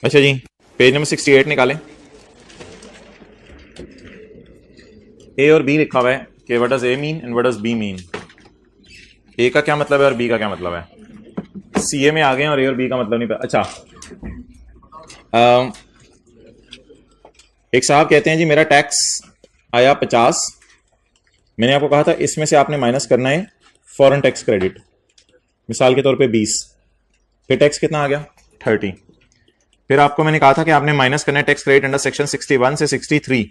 अच्छा जी, page number 68 निकालें। ए और बी लिखा हुआ है कि what does A mean and what does B mean. A का क्या मतलब है और बी का क्या मतलब है। सीए में आ गए और ए और बी का मतलब नहीं पता। अच्छा, एक साहब कहते हैं जी मेरा टैक्स आया 50। मैंने आपको कहा था इसमें से आपने माइनस करना है फॉरेन टैक्स क्रेडिट, मिसाल के तौर पे 20। फिर टैक्स कितना आ गया 30। फिर आपको मैंने कहा था कि आपने माइनस करना है टैक्स क्रेडिट अंडर सेक्शन 61 से 63।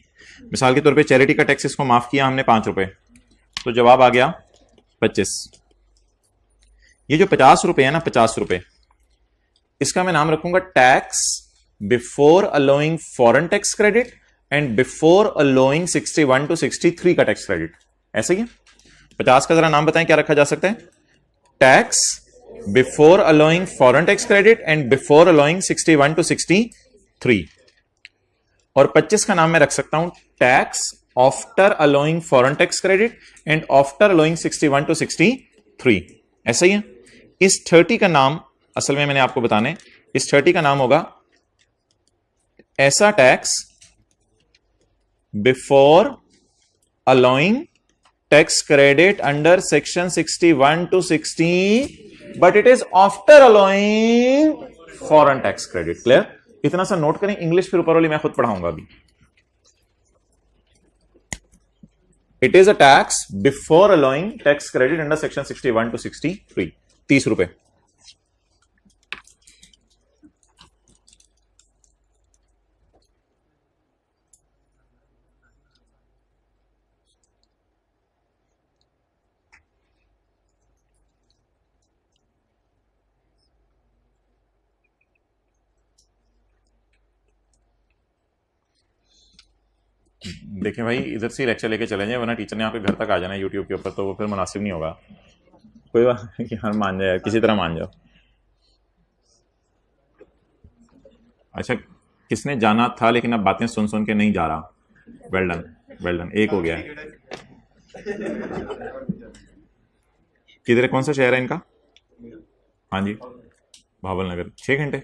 मिसाल के तौर पे चैरिटी का टैक्स इसको माफ किया हमने 5 रुपए, तो जवाब आ गया 25। ये जो 50 रुपए है ना, 50 रुपए, इसका मैं नाम रखूंगा tax before allowing foreign tax credit and before allowing 61 to 63 का टैक्स क्रेडिट। ऐसा ही है। 50 का जरा नाम बताएं क्या रखा जा सकता है। Tax before allowing foreign tax credit and before allowing 61 to 63। और 25 का नाम मैं रख सकता हूं tax after allowing foreign tax credit and after allowing 61 to 63। ऐसा ही है। इस 30 का नाम असल में मैंने आपको बताने, इस 30 का नाम होगा ऐसा tax before allowing tax credit under section 61 to 60, but it is after allowing foreign tax credit. Clear? इतना सा नोट करें। इंग्लिश फिर ऊपर वाली मैं खुद पढ़ाऊंगा अभी। It is a tax before allowing tax credit under section 61 to 63। 30 रुपए। देखिए भाई, इधर से लेक्चर लेके चले जाए वरना टीचर ने आपके घर तक आ जाना है यूट्यूब के ऊपर, तो वो फिर मुनासिब नहीं होगा। कोई बात नहीं कि हाँ मान जाए, किसी तरह मान जाओ। अच्छा, किसने जाना था लेकिन अब बातें सुन सुन के नहीं जा रहा। वेल डन, वेल डन, एक हो गया है। किधर है, कौन सा शहर है इनका। हाँ जी, भावल नगर। 6 घंटे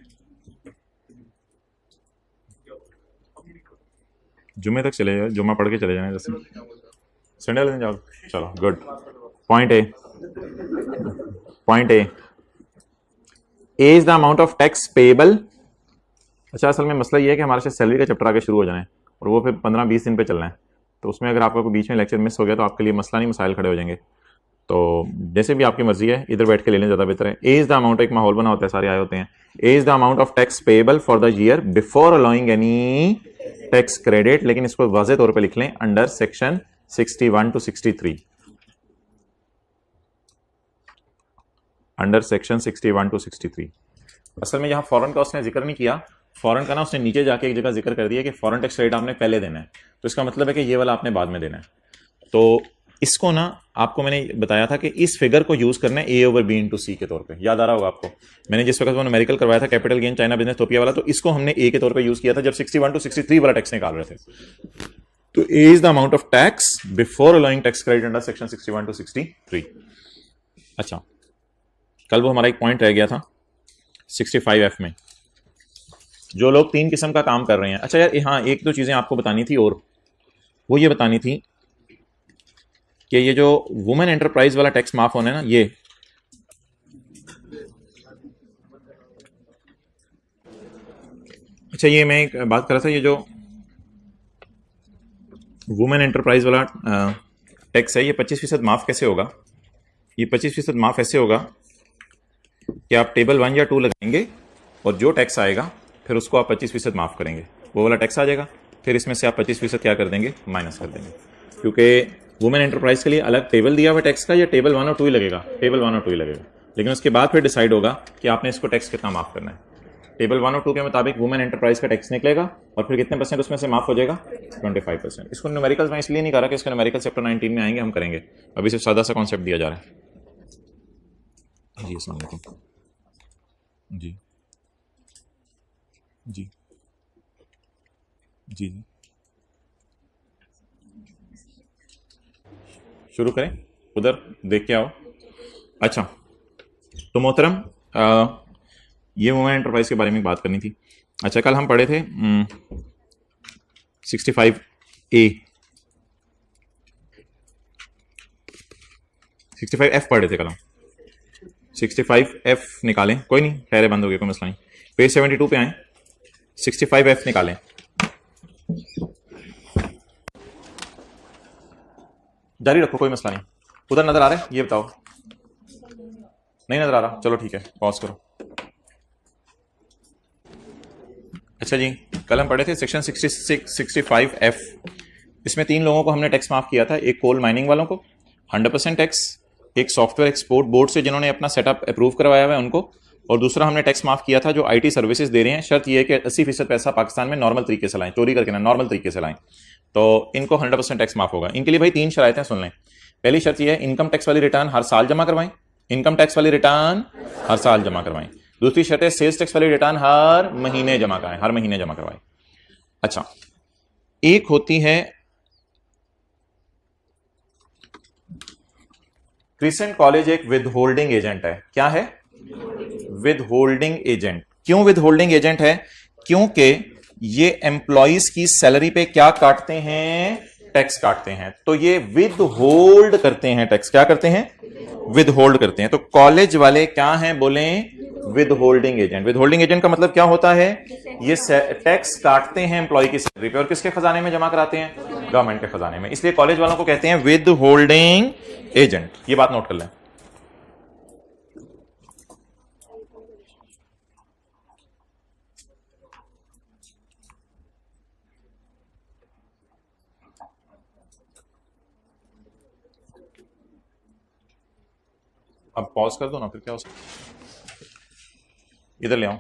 जुम्मे तक चले जाओ, जुम्मा पढ़ के चले जाना जैसे। संडे वाले दिन जाओ। चलो good. Point A, point A is the amount of tax payable. अच्छा, असल में मसला ये है कि हमारे साथ सैलरी का चैप्टर आगे शुरू हो जाना है और वो फिर 15-20 दिन पे चलना है, तो उसमें अगर आपका कोई बीच में लेक्चर मिस हो गया तो आपके लिए मसला नहीं, मसाइल खड़े हो जाएंगे। तो जैसे भी आपकी मर्जी है, इधर बैठ के ले लें, ज़्यादा बेहतर है। ए इज द अमाउंट, एक माहौल बना होता है, सारे आए होते हैं। A is the amount of tax payable for the year before allowing any tax credit, लेकिन इसको वाज़ेह तौर पे लिख लें under section 61 to 63। Under section 61 to 63। असल में यहाँ फॉरेन का उसने जिक्र नहीं किया। फॉरेन का ना उसने नीचे जाके एक जगह जिक्र कर दिया कि फॉरेन टैक्स रेट आपने पहले देना है, तो इसका मतलब है कि ये वाला आपने बाद में देना है। तो इसको ना आपको मैंने बताया था कि इस फिगर को यूज करना है ए ओवर बी इंटू सी के तौर पे। याद आ रहा होगा आपको, मैंने जिस वक्त वो न्यूमेरिकल करवाया था कैपिटल गेन चाइना बिजनेस टोपिया वाला, तो इसको हमने ए के तौर पे यूज किया था जब 61 टू 63 वाला टैक्स निकाल रहे थे। तो A is the amount of tax before allowing tax credit under section 61 to 63। अच्छा, कल वो हमारा एक पॉइंट रह गया था 65F में, जो लोग 3 किस्म का काम कर रहे हैं। अच्छा यार, हाँ, एक दो चीज़ें आपको बतानी थी, और वो ये बतानी थी कि ये जो वुमेन एंटरप्राइज वाला टैक्स माफ होना है ना, ये अच्छा, ये मैं एक बात कर रहा था, ये जो वुमेन एंटरप्राइज वाला टैक्स है, ये 25% माफ कैसे होगा। ये 25% माफ ऐसे होगा कि आप टेबल 1 या 2 लगाएंगे और जो टैक्स आएगा फिर उसको आप 25% माफ करेंगे, वो वाला टैक्स आ जाएगा। फिर इसमें से आप 25% क्या कर देंगे, माइनस कर देंगे। क्योंकि वुमेन एंटरप्राइज के लिए अलग टेबल दिया हुआ टैक्स का, या टेबल 1 और 2 ही लगेगा, टेबल 1 और 2 ही लगेगा। लेकिन उसके बाद फिर डिसाइड होगा कि आपने इसको टैक्स कितना माफ करना है। टेबल 1 और 2 के मुताबिक वुमेन एंटरप्राइज का टैक्स निकलेगा और फिर कितने परसेंट उसमें से माफ हो जाएगा, 25%। इसको न्यूमेरिकल्स में इसलिए नहीं करा कि इसका न्यूमेरिकल चैप्टर 19 में आएंगे, हम करेंगे। अभी सिर्फ सादा सा कॉन्सेप्ट दिया जा रहा है। जी अस्सलाम वालेकुम। जी जी जी जी, शुरू करें, उधर देख के आओ। अच्छा, तो मोहतरम, ये वुमेन एंटरप्राइज के बारे में बात करनी थी। अच्छा, कल हम पढ़े थे 65A 65F पढ़े थे कल हम। 65F निकालें, कोई नहीं, ठहरे बंद हो गए, कोई मसला नहीं। पेज 72 पे आए, 65F निकालें। जारी रखो, कोई मसला नहीं। उधर नजर आ रहा है, ये बताओ। नहीं नजर आ रहा, चलो ठीक है, पॉज करो। अच्छा जी, कल हम पढ़े थे सेक्शन 65F। इसमें 3 लोगों को हमने टैक्स माफ किया था। एक कोल माइनिंग वालों को 100% टैक्स, एक सॉफ्टवेयर एक्सपोर्ट बोर्ड से जिन्होंने अपना सेटअप अप्रूव करवाया हुआ है उनको, और दूसरा हमने टैक्स माफ किया था जो आईटी सर्विसेज दे रहे हैं। शर्त यह है कि 80% पैसा पाकिस्तान में नॉर्मल तरीके से लाएं, चोरी करके ना, नॉर्मल तरीके से लाएं, तो इनको 100% टैक्स माफ होगा। इनके लिए भाई 3 शरायतें सुन लें। पहली शर्त यह है, इनकम टैक्स वाली रिटर्न हर साल जमा करवाएं। इनकम टैक्स वाली रिटर्न हर साल जमा करवाएं। दूसरी शर्त है, सेल्स टैक्स वाली रिटर्न हर महीने जमा कराएं, हर महीने जमा करवाएं। अच्छा, एक होती है क्रिसेंट कॉलेज, एक विद होल्डिंग एजेंट है। क्या है? With holding agent. क्यों विद होल्डिंग एजेंट है? क्योंकि ये एम्प्लॉइज की सैलरी पे क्या काटते हैं? टैक्स काटते हैं। तो ये विद होल्ड करते हैं टैक्स। क्या करते हैं? विद होल्ड करते हैं। तो कॉलेज वाले क्या हैं? बोले with holding agent. With holding agent का मतलब क्या होता है? ये टैक्स काटते हैं एम्प्लॉय की सैलरी पे, और किसके खजाने में जमा कराते हैं? गवर्नमेंट के खजाने में। इसलिए कॉलेज वालों को कहते हैं विद होल्डिंग एजेंट। ये बात नोट कर लें। अब पॉज कर दो ना, फिर क्या हो सकता, इधर ले आओ।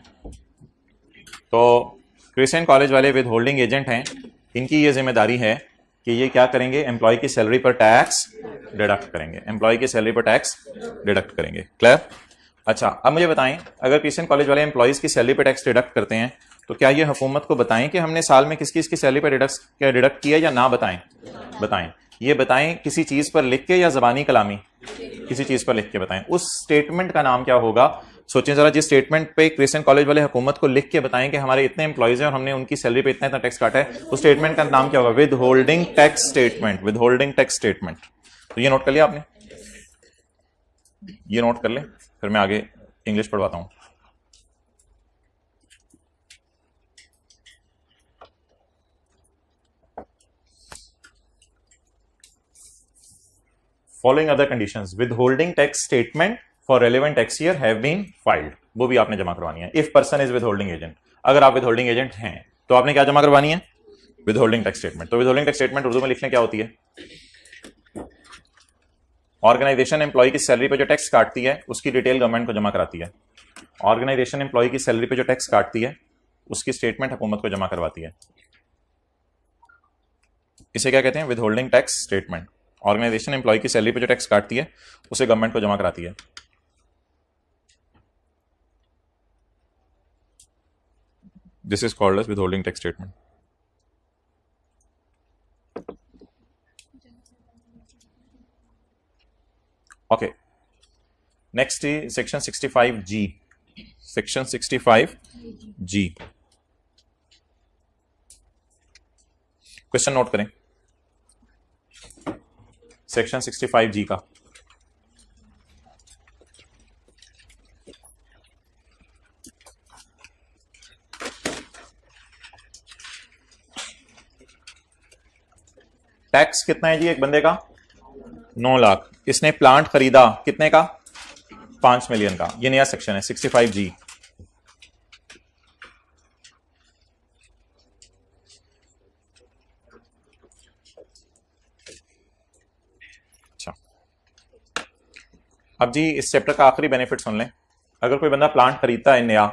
तो क्रिसेंट कॉलेज वाले विद होल्डिंग एजेंट हैं। इनकी ये जिम्मेदारी है कि ये क्या करेंगे? एम्प्लॉय की सैलरी पर टैक्स डिडक्ट करेंगे। एम्प्लॉय की सैलरी पर टैक्स डिडक्ट करेंगे। क्लियर? अच्छा, अब मुझे बताएं, अगर क्रिसेंट कॉलेज वाले एम्प्लॉयज की सैलरी पर टैक्स डिडक्ट करते हैं तो क्या ये हुकूमत को बताएं कि हमने साल में किस किस की सैलरी पर डिडक्ट किया, या ना बताएं? बताएं। ये बताएं किसी चीज पर लिख के या जबानी कलामी? किसी चीज पर लिख के बताएं। उस स्टेटमेंट का नाम क्या होगा? सोचें जरा, जिस स्टेटमेंट पे क्रिसेंट कॉलेज वाले हुकूमत को लिख के बताएं कि हमारे इतने एम्प्लॉयज हैं और हमने उनकी सैलरी पे इतना इतना टैक्स काटा है, उस स्टेटमेंट का नाम क्या होगा? With holding tax statement. With holding tax statement. तो ये नोट कर लिया आपने? ये नोट कर ले, फिर मैं आगे इंग्लिश पढ़वाता हूं। Following other conditions, withholding tax statement for relevant tax year have been filed. वो भी आपने जमा करवानी है। If person is withholding agent, अगर आप withholding agent हैं तो आपने क्या जमा करवानी है? withholding tax statement। तो withholding tax statement उर्दू में लिखने क्या होती है? ऑर्गेनाइजेशन एम्प्लॉय की सैलरी पे जो टैक्स काटती है उसकी डिटेल गवर्नमेंट को जमा कराती है। ऑर्गेनाइजेशन एम्प्लॉय की सैलरी पे जो टैक्स काटती है उसकी स्टेटमेंट हुकूमत को जमा करवाती है। इसे क्या कहते हैं? विथहोल्डिंग टैक्स स्टेटमेंट। ऑर्गेनाइजेशन एम्प्लॉय की सैलरी पे जो टैक्स काटती है उसे गवर्नमेंट को जमा कराती है। This is called as withholding tax statement. Okay, next is section 65G। section 65G question note करें सेक्शन 65G का। टैक्स कितना है जी एक बंदे का? 9 लाख। इसने प्लांट खरीदा कितने का? 5 मिलियन का। ये नया सेक्शन है 65G। अच्छा, अब जी इस चैप्टर का आखिरी बेनिफिट सुन लें। अगर कोई बंदा प्लांट खरीदता है नया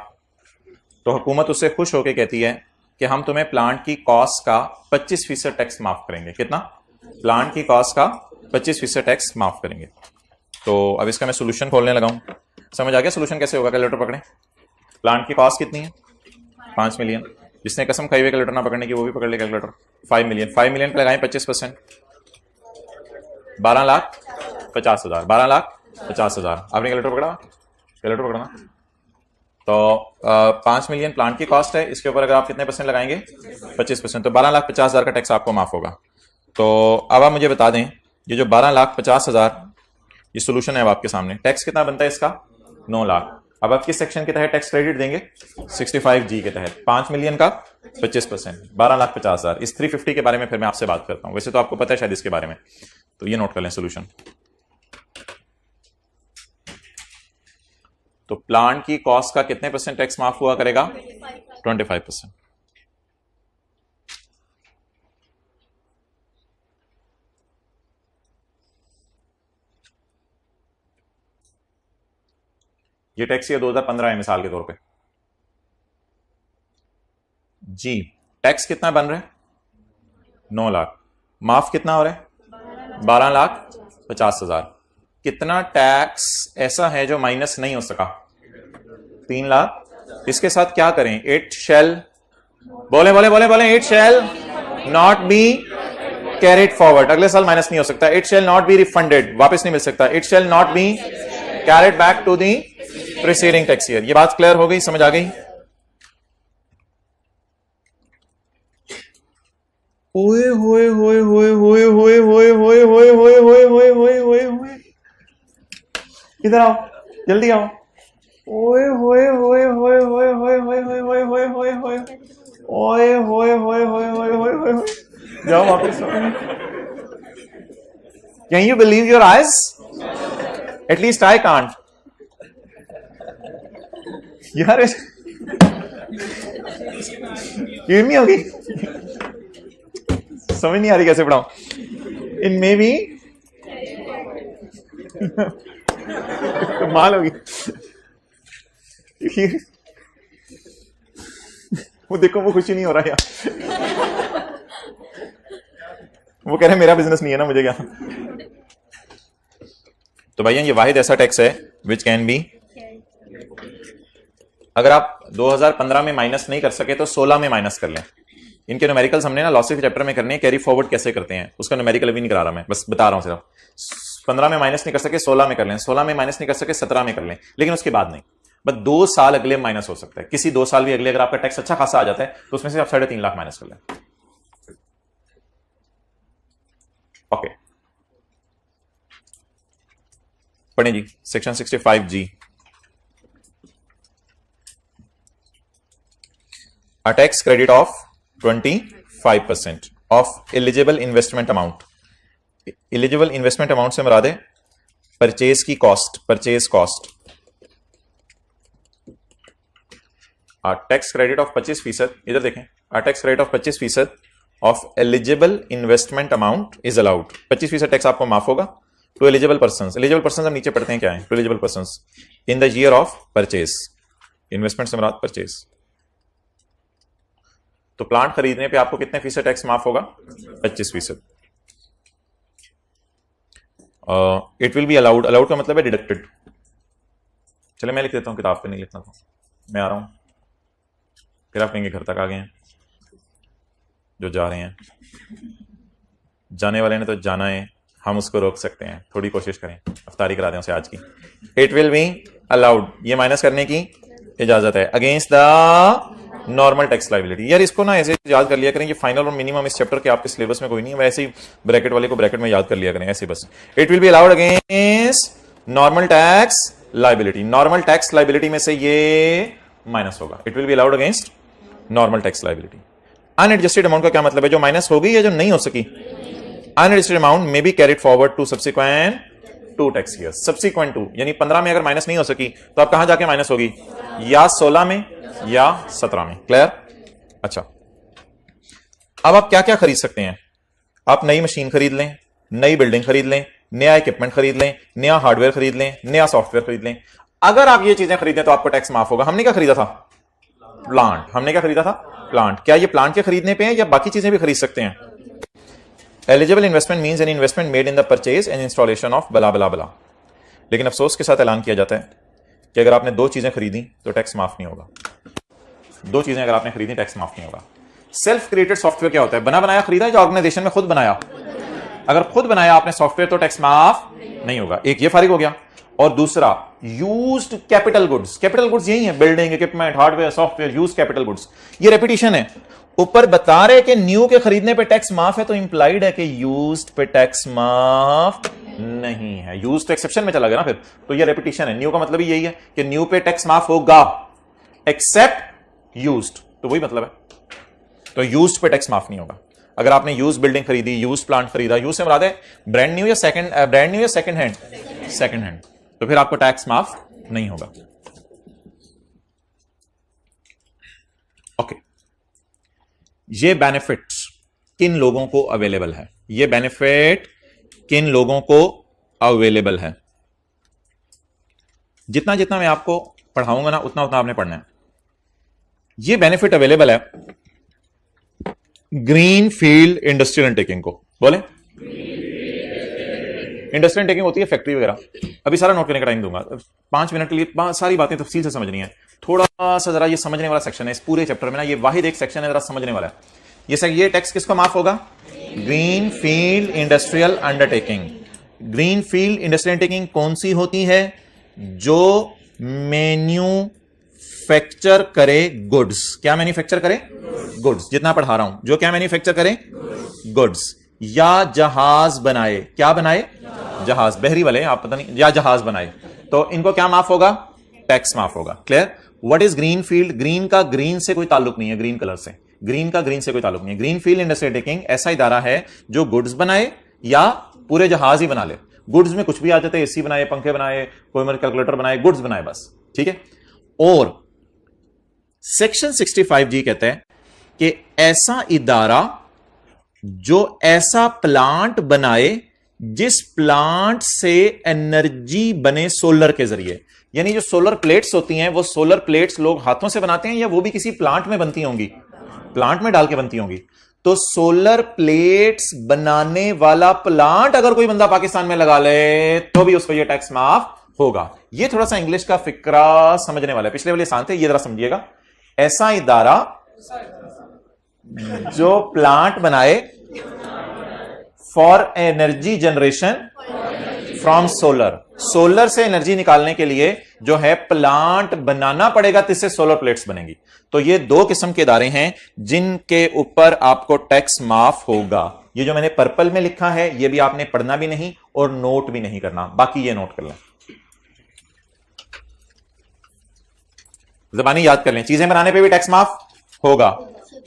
तो हुकूमत उससे खुश होकर कहती है कि हम तुम्हें प्लांट की कॉस्ट का 25% टैक्स माफ करेंगे। कितना? प्लांट की कॉस्ट का 25% टैक्स माफ करेंगे। तो अब इसका मैं सोल्यूशन खोलने लगा हूं। समझ आ गया सोल्यूशन कैसे होगा? कैलकुलेटर पकड़े। प्लांट की कॉस्ट कितनी है? 5 मिलियन। जिसने कसम खाई हुई कैलकुलेटर ना पकड़ने की वो भी पकड़ ले कैलकुलेटर। 5 मिलियन। 5 मिलियन पे लगाएं 25%, 12,50,000। 12,50,000। आपने कैलकुलेटर पकड़ा? कैलकुलेटर पकड़ना। तो 5 मिलियन प्लांट की कॉस्ट है, इसके ऊपर अगर आप कितने परसेंट लगाएंगे 25%, तो 12,50,000 का टैक्स आपको माफ होगा। तो अब आप मुझे बता दें ये जो 12,50,000 ये सोल्यूशन है अब आपके सामने, टैक्स कितना बनता है इसका 9 लाख। अब आप किस सेक्शन के तहत टैक्स क्रेडिट देंगे 65G के तहत, 5 मिलियन का 25%, 12,50,000। इस 350 के बारे में फिर मैं आपसे बात करता हूं, वैसे तो आपको पता है शायद इसके बारे में, तो ये नोट कर लें सोल्यूशन। तो प्लांट की कॉस्ट का कितने परसेंट टैक्स माफ हुआ करेगा 25%। ये टैक्स ये 2015 है मिसाल के तौर पे जी। टैक्स कितना बन रहा है 9 लाख, माफ कितना हो रहा है 12,50,000। कितना टैक्स ऐसा है जो माइनस नहीं हो सका 3 लाख। इसके साथ क्या करें, इट शैल बोले बोले बोले बोले it shall not be carried forward, अगले साल माइनस नहीं हो सकता। It shall not be refunded, वापस नहीं मिल सकता। It shall not be carried back to the preceding tax year. ये बात क्लियर हो गई, समझ आ गई? ओए होए होए होए होए होए होए होए होए होए होए होए होए होए होए, इधर आओ, जल्दी आओ। ओए होए होए होए होए होए होए होए होए होए होए होए ओए होए होए होए होए होए होए होए, जाओ वापस। Can you believe your eyes? At least I can't यार, नहीं होगी, समझ नहीं आ रही कैसे पढ़ाऊं। इन मे बी कमाल होगी। वो देखो वो खुशी नहीं हो रहा यार, वो कह रहे मेरा बिजनेस नहीं है ना, मुझे क्या। तो भैया ये वाहिद ऐसा टैक्स है विच कैन बी, अगर आप 2015 में माइनस नहीं कर सके तो 16 में माइनस कर लें। इनके न्यूमेरिकल्स हमने ना लॉसेस के चैप्टर में करने हैं, कैरी फॉरवर्ड कैसे करते हैं उसका न्यूमेरिकल अभी नहीं करा रहा मैं, बस बता रहा हूं सिर्फ। 15 में माइनस नहीं कर सके 16 में कर लें, 16 में माइनस नहीं कर सके 17 में कर लें, लेकिन उसके बाद नहीं। बस 2 साल अगले माइनस हो सकता है, किसी 2 साल भी अगले अगर आपका टैक्स अच्छा खासा आ जाता है तो उसमें से आप 3.5 लाख माइनस कर लें। ओके, पढ़ें जी section 65G। A tax credit of 25% of eligible investment amount। Eligible investment amount से मुराद है परचेज की cost, purchase cost. Tax credit of 25%, इधर देखें, tax credit of 25% of eligible investment amount is allowed. 25% tax आपको माफ होगा to eligible person. Eligible person हम नीचे पढ़ते हैं क्या है, to eligible person in the year of purchase. Investment से मुराद परचेज। तो प्लांट खरीदने पे आपको कितने फीसद टैक्स माफ होगा 25%। It will be allowed, allowed का मतलब है डिडक्टेड। चले मैं लिख देता हूं, किताब पे नहीं लिखना था, मैं आ रहा हूं, फिर आप कहेंगे घर तक आ गए हैं। जो जा रहे हैं, जाने वाले ने तो जाना है, हम उसको रोक सकते हैं, थोड़ी कोशिश करें, अफ्तारी करा दें उसे आज की। इट विल बी अलाउड, ये माइनस करने की इजाजत है against the normal tax liability. यार इसको ना ऐसे याद कर लिया करें, ये फाइनल और मिनिमम इस चैप्टर के आपके सिलेबस में कोई नहीं है, वैसे ही ब्रैकेट वाले को ब्रैकेट में याद कर लिया करें ऐसे बस। It will be allowed against normal tax liability. Normal tax liability में से ये माइनस होगा। It will be allowed against normal tax liability. Unadjusted amount का क्या मतलब है, जो माइनस होगी या जो नहीं हो सकी। Unadjusted amount may be carried forward to subsequent 2 tax years. Subsequent 2 यानी 15 में अगर माइनस नहीं हो सकी तो आप कहां जाके माइनस होगी, या 16 में या 17 में। क्लियर? अच्छा, अब आप क्या क्या खरीद सकते हैं। आप नई मशीन खरीद लें, नई बिल्डिंग खरीद लें, नया इक्विपमेंट खरीद लें, नया हार्डवेयर खरीद लें, नया सॉफ्टवेयर खरीद लें। अगर आप ये चीजें खरीदें तो आपको टैक्स माफ होगा। हमने क्या खरीदा था, प्लांट। हमने क्या खरीदा था, प्लांट। क्या ये प्लांट के खरीदने पे है या बाकी चीजें भी खरीद सकते हैं? Eligible investment means an investment made in the purchase and installation of बला बला बला। लेकिन अफसोस के साथ ऐलान किया जाता है कि अगर आपने 2 चीजें खरीदी तो टैक्स माफ नहीं होगा। 2 चीजें अगर आपने खरीदी टैक्स माफ नहीं होगा। सेल्फ क्रिएटेड सॉफ्टवेयर क्या होता है, बना बनाया खरीदा जो ऑर्गेनाइजेशन में खुद बनाया। अगर खुद बनाया आपने सॉफ्टवेयर तो टैक्स माफ नहीं होगा। एक ये फारिग हो गया। और दूसरा used capital goods. Capital goods यही है, building, equipment, hardware, software, use capital goods. ये रेपिटेशन है। ऊपर बता रहे कि न्यू के खरीदने पे टैक्स माफ है, तो इंप्लाइड है कि यूज्ड पे टैक्स माफ नहीं है। यूज तो एक्सेप्शन में चला गया ना फिर, तो ये रेपिटेशन है। न्यू का मतलब ही यही है कि न्यू पे टैक्स माफ होगा एक्सेप्ट यूज्ड, तो वही मतलब है। तो यूज्ड पे टैक्स माफ नहीं होगा। अगर आपने यूज बिल्डिंग खरीदी, यूज प्लांट खरीदा, यूज से मुराद है ब्रांड न्यू या सेकंड हैंड, सेकंड हैंड, तो फिर आपको टैक्स माफ नहीं होगा। ओके, ये बेनिफिट्स किन लोगों को अवेलेबल है? ये बेनिफिट किन लोगों को अवेलेबल है? जितना जितना मैं आपको पढ़ाऊंगा ना, उतना उतना आपने पढ़ना है। ये बेनिफिट अवेलेबल है ग्रीन फील्ड इंडस्ट्रियल अंडरटेकिंग को। बोले इंडस्ट्रियल अंडरटेकिंग होती है फैक्ट्री वगैरह। अभी सारा नोट करने का टाइम दूंगा, 5 मिनट के लिए सारी बातें तफसील से समझनी है। थोड़ा सा जरा ये समझने वाला सेक्शन है इस पूरे चैप्टर में ना, ये वाहिद एक सेक्शन है जरा समझने वाला है। ये टैक्स किसको माफ होगा? Green field industrial undertaking. Green field industrial undertaking कौन सी होती है? जो मैन्युफैक्चर करे गुड्स। क्या मैन्युफैक्चर करे? गुड्स। जितना पढ़ा रहा हूं, जो क्या मैन्युफैक्चर करे? गुड्स। या जहाज बनाए। क्या बनाए? जहाज। बहरी वाले आप पता नहीं, या जहाज बनाए, तो इनको क्या माफ होगा? टैक्स माफ होगा। Clear? What is green field? Green का ग्रीन से कोई ताल्लुक नहीं है, ग्रीन कलर से। ग्रीन का ग्रीन से कोई ताल्लुक नहीं है। ग्रीन फील्ड इंडस्ट्रियल अंडरटेकिंग ऐसा इदारा है जो गुड्स बनाए या पूरे जहाज ही बना ले। गुड्स में कुछ भी आ जाते हैं, एसी बनाए, पंखे बनाए, कोई मतलब कैलकुलेटर बनाए, गुड्स बनाए बस। ठीक है। और सेक्शन 65G कहते हैं कि ऐसा इदारा जो ऐसा प्लांट बनाए जिस प्लांट से एनर्जी बने सोलर के जरिए। यानी जो सोलर प्लेट्स होती हैं, वो सोलर प्लेट्स लोग हाथों से बनाते हैं या वो भी किसी प्लांट में बनती होंगी? प्लांट में डाल के बनती होंगी। तो सोलर प्लेट्स बनाने वाला प्लांट अगर कोई बंदा पाकिस्तान में लगा ले तो भी उसको ये टैक्स माफ होगा। ये थोड़ा सा इंग्लिश का फिक्रा समझने वाला है, पिछले वाले आसान थे, ये जरा समझिएगा। ऐसा इदारा जो प्लांट बनाए for energy generation from solar. Solar से एनर्जी निकालने के लिए जो है प्लांट बनाना पड़ेगा, तो इससे सोलर प्लेट्स बनेंगी। तो ये 2 किस्म के इदारे हैं जिनके ऊपर आपको टैक्स माफ होगा। ये जो मैंने पर्पल में लिखा है, ये भी आपने पढ़ना भी नहीं और नोट भी नहीं करना, बाकी ये नोट कर लें, ज़बानी याद कर लें। चीजें बनाने पे भी टैक्स माफ होगा,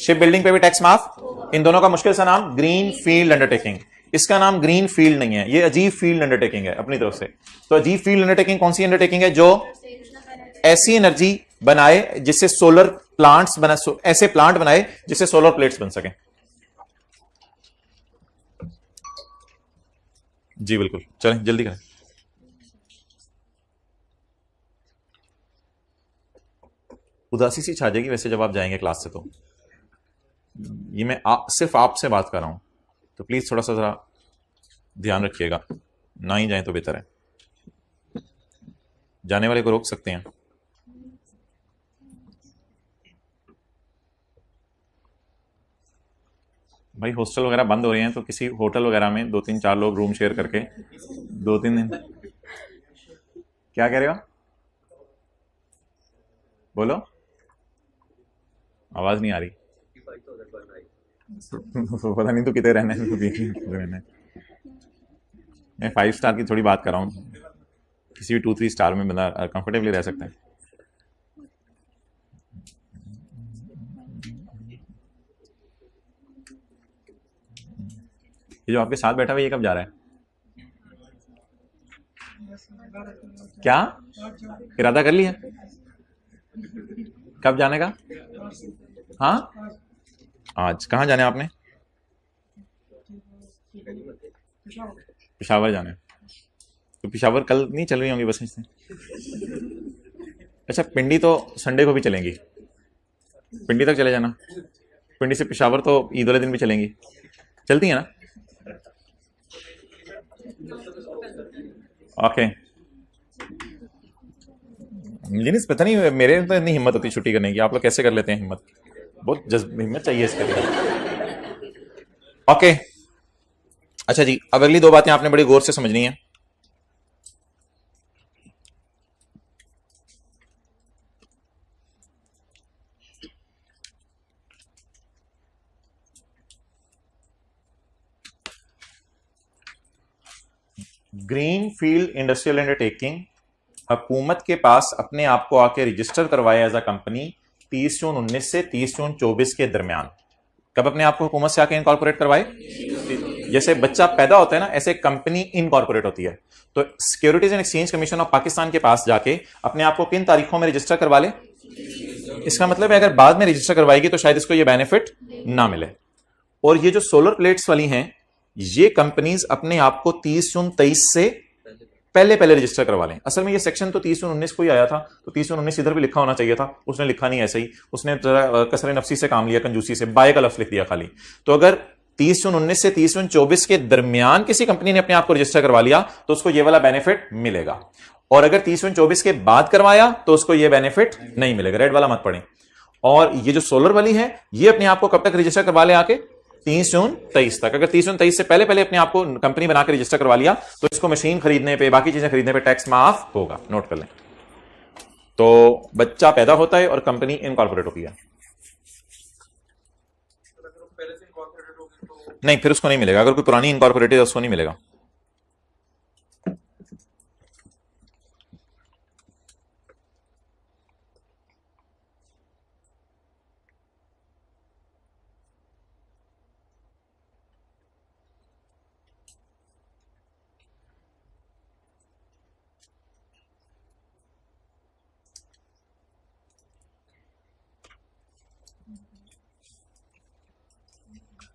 शिप बिल्डिंग पे भी टैक्स माफ। इन दोनों का मुश्किल सा नाम ग्रीन फील्ड अंडरटेकिंग। इसका नाम ग्रीन फील्ड नहीं है, ये अजीब फील्ड अंडरटेकिंग है अपनी तरफ से। तो अजीब फील्ड अंडरटेकिंग कौन सी अंडरटेकिंग है? जो ऐसी एनर्जी बनाए जिससे सोलर प्लांट्स बना, ऐसे प्लांट बनाए जिससे सोलर प्लेट्स बन सकें। जी बिल्कुल, चलें जल्दी करें। उदासी सी छा जाएगी वैसे जब आप जाएंगे क्लास से, तो ये मैं सिर्फ आपसे बात कर रहा हूं, तो प्लीज थोड़ा सा जरा ध्यान रखिएगा, ना ही जाए तो बेहतर है। जाने वाले को रोक सकते हैं। भाई हॉस्टल वगैरह बंद हो रहे हैं, तो किसी होटल वगैरह में 2-3-4 लोग रूम शेयर करके 2-3 दिन। क्या कह रहे हो? बोलो, आवाज नहीं आ रही। पता नहीं तो कितने रहना है। मैं 5 स्टार की थोड़ी बात कर रहा हूँ, किसी भी 2-3 स्टार में बंदा कंफर्टेबली रह सकता है। ये जो आपके साथ बैठा हुआ ये कब जा रहा है? क्या इरादा कर लिया कब जाने का? हाँ, आज। कहाँ जाना है आपने? पेशावर जाना है। तो पेशावर कल नहीं चल रही होंगी बसें से? अच्छा, पिंडी तो संडे को भी चलेंगी, पिंडी तक चले जाना। पिंडी से पेशावर तो ईद वाले दिन भी चलेंगी, चलती है ना? ओके। मुझे नहीं पता, नहीं मेरे तो इतनी हिम्मत होती छुट्टी करने की, आप लोग कैसे कर लेते हैं हिम्मत? बहुत हिम्मत चाहिए इसके लिए। ओके, अच्छा जी, अब अगली 2 बातें आपने बड़ी गौर से समझनी है। ग्रीन फील्ड इंडस्ट्रियल अंडरटेकिंग हुकूमत के पास अपने आप को आके रजिस्टर करवाया एज अ कंपनी 30 जून 19 से 30 जून 24 के दरमियान। कब अपने आप को हुकूमत से आके इनकॉर्पोरेट करवाए? जैसे बच्चा पैदा होता है ना, ऐसे कंपनी इनकॉर्पोरेट होती है। तो securities and exchange commission of Pakistan के पास जाके अपने आप को किन तारीखों में रजिस्टर करवा ले? इसका मतलब है अगर बाद में रजिस्टर करवाएगी तो शायद इसको ये बेनिफिट ना मिले। और ये जो सोलर प्लेट्स वाली हैं, ये कंपनीज अपने आप को 30 जून 23 से पहले पहले रजिस्टर करवा लें। असल में ये सेक्शन तो 30 जून 19 को ही आया था, तो 30 जून 19 इधर भी लिखा होना चाहिए था, उसने लिखा नहीं ऐसे ही, उसने जरा कसरे नफसी से काम लिया, कंजूसी से बाय का लफ्ज लिख दिया खाली। तो अगर 30 जून 19 से 30 जून 24 के दरमियान किसी कंपनी ने अपने आप को रजिस्टर करवा लिया तो उसको ये वाला बेनिफिट मिलेगा, और अगर 30 जून 24 के बाद करवाया तो उसको ये बेनिफिट नहीं मिलेगा। रेड वाला मत पढ़ें। और ये जो सोलर वाली है, ये अपने आप को कब तक रजिस्टर करवा ले? आके 30 जून 23 तक। अगर 30 जून 23 से पहले पहले अपने आप को कंपनी बनाकर रजिस्टर करवा लिया तो इसको मशीन खरीदने पे, बाकी चीजें खरीदने पे टैक्स माफ होगा। नोट कर लें। तो बच्चा पैदा होता है और कंपनी इनकॉर्पोरेट होती है। नहीं, फिर उसको नहीं मिलेगा। अगर कोई पुरानी इनकॉर्पोरेटेड है उसको नहीं मिलेगा।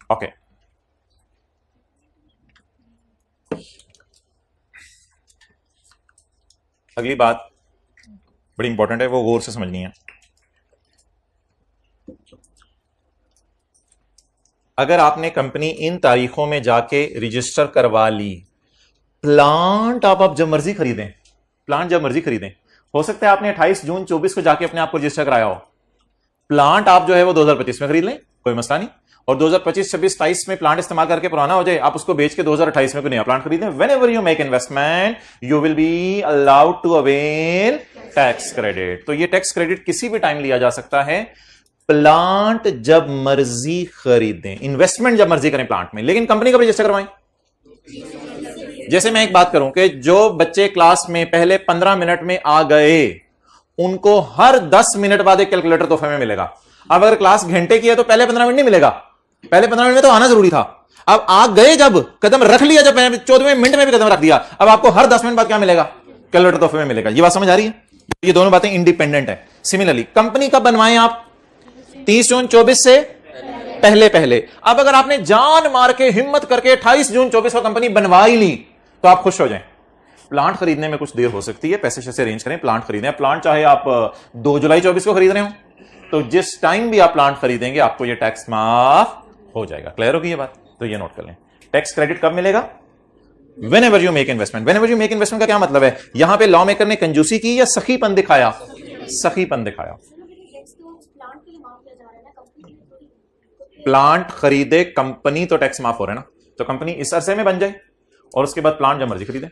ओके, अगली बात बड़ी इंपॉर्टेंट है, वो गौर से समझनी है। अगर आपने कंपनी इन तारीखों में जाके रजिस्टर करवा ली, प्लांट आप जब मर्जी खरीदें, प्लांट जब मर्जी खरीदें, हो सकता है आपने 28 जून 24 को जाके अपने आप को रजिस्टर कराया हो, प्लांट आप जो है वो 2025 में खरीद लें, कोई मसला नहीं, और 2025 26 27 में प्लांट इस्तेमाल करके पुराना हो जाए, आप उसको बेच के 2028 में कोई नया प्लांट खरीदें। Whenever you make investment you will be allowed to avail tax credit. तो ये टैक्स क्रेडिट किसी भी टाइम लिया जा सकता है, प्लांट जब मर्जी खरीदें, इन्वेस्टमेंट जब मर्जी करें प्लांट में, लेकिन कंपनी कब रजिस्टर करवाएं? जैसे मैं एक बात करूं कि जो बच्चे क्लास में पहले 15 मिनट में आ गए उनको हर 10 मिनट बाद एक कैलकुलेटर तोहफे में मिलेगा। अब अगर क्लास घंटे की है तो पहले 15 मिनट नहीं मिलेगा, पहले 15 मिनट में तो आना जरूरी था। अब आ गए, जब कदम रख लिया, जब 14वें मिनट में भी कदम रख दिया, अब आपको हर 10 मिनट बाद क्या मिलेगा? कैलकुलेटर तोहफे में मिलेगा। ये बात समझ आ रही है? ये दोनों बातें इंडिपेंडेंट है। सिमिलरली कंपनी कब बनवाएं आप? 30 जून 24 से पहले पहले। अब अगर आपने जान मार के हिम्मत करके 28 जून 24 को कंपनी बनवा ही ली तो आप खुश हो जाएं। प्लांट खरीदने में कुछ देर हो सकती है, पैसे से अरेंज करें, प्लांट खरीदें। प्लांट चाहे आप 2 जुलाई 24 को खरीद रहे हो तो जिस टाइम भी आप प्लांट खरीदेंगे आपको ये टैक्स माफ हो जाएगा। क्लियर होगी ये बात? तो ये नोट कर लें। टैक्स क्रेडिट कब मिलेगा? Whenever you make investment। Whenever you make investment का क्या मतलब है? यहां पे लॉ मेकर ने कंजूसी की या सखीपन दिखाया? सखीपन दिखाया। प्लांट खरीदे कंपनी तो टैक्स माफ हो रहा है ना, तो कंपनी इस अरसे में बन जाए और उसके बाद प्लांट जब मर्जी खरीदे।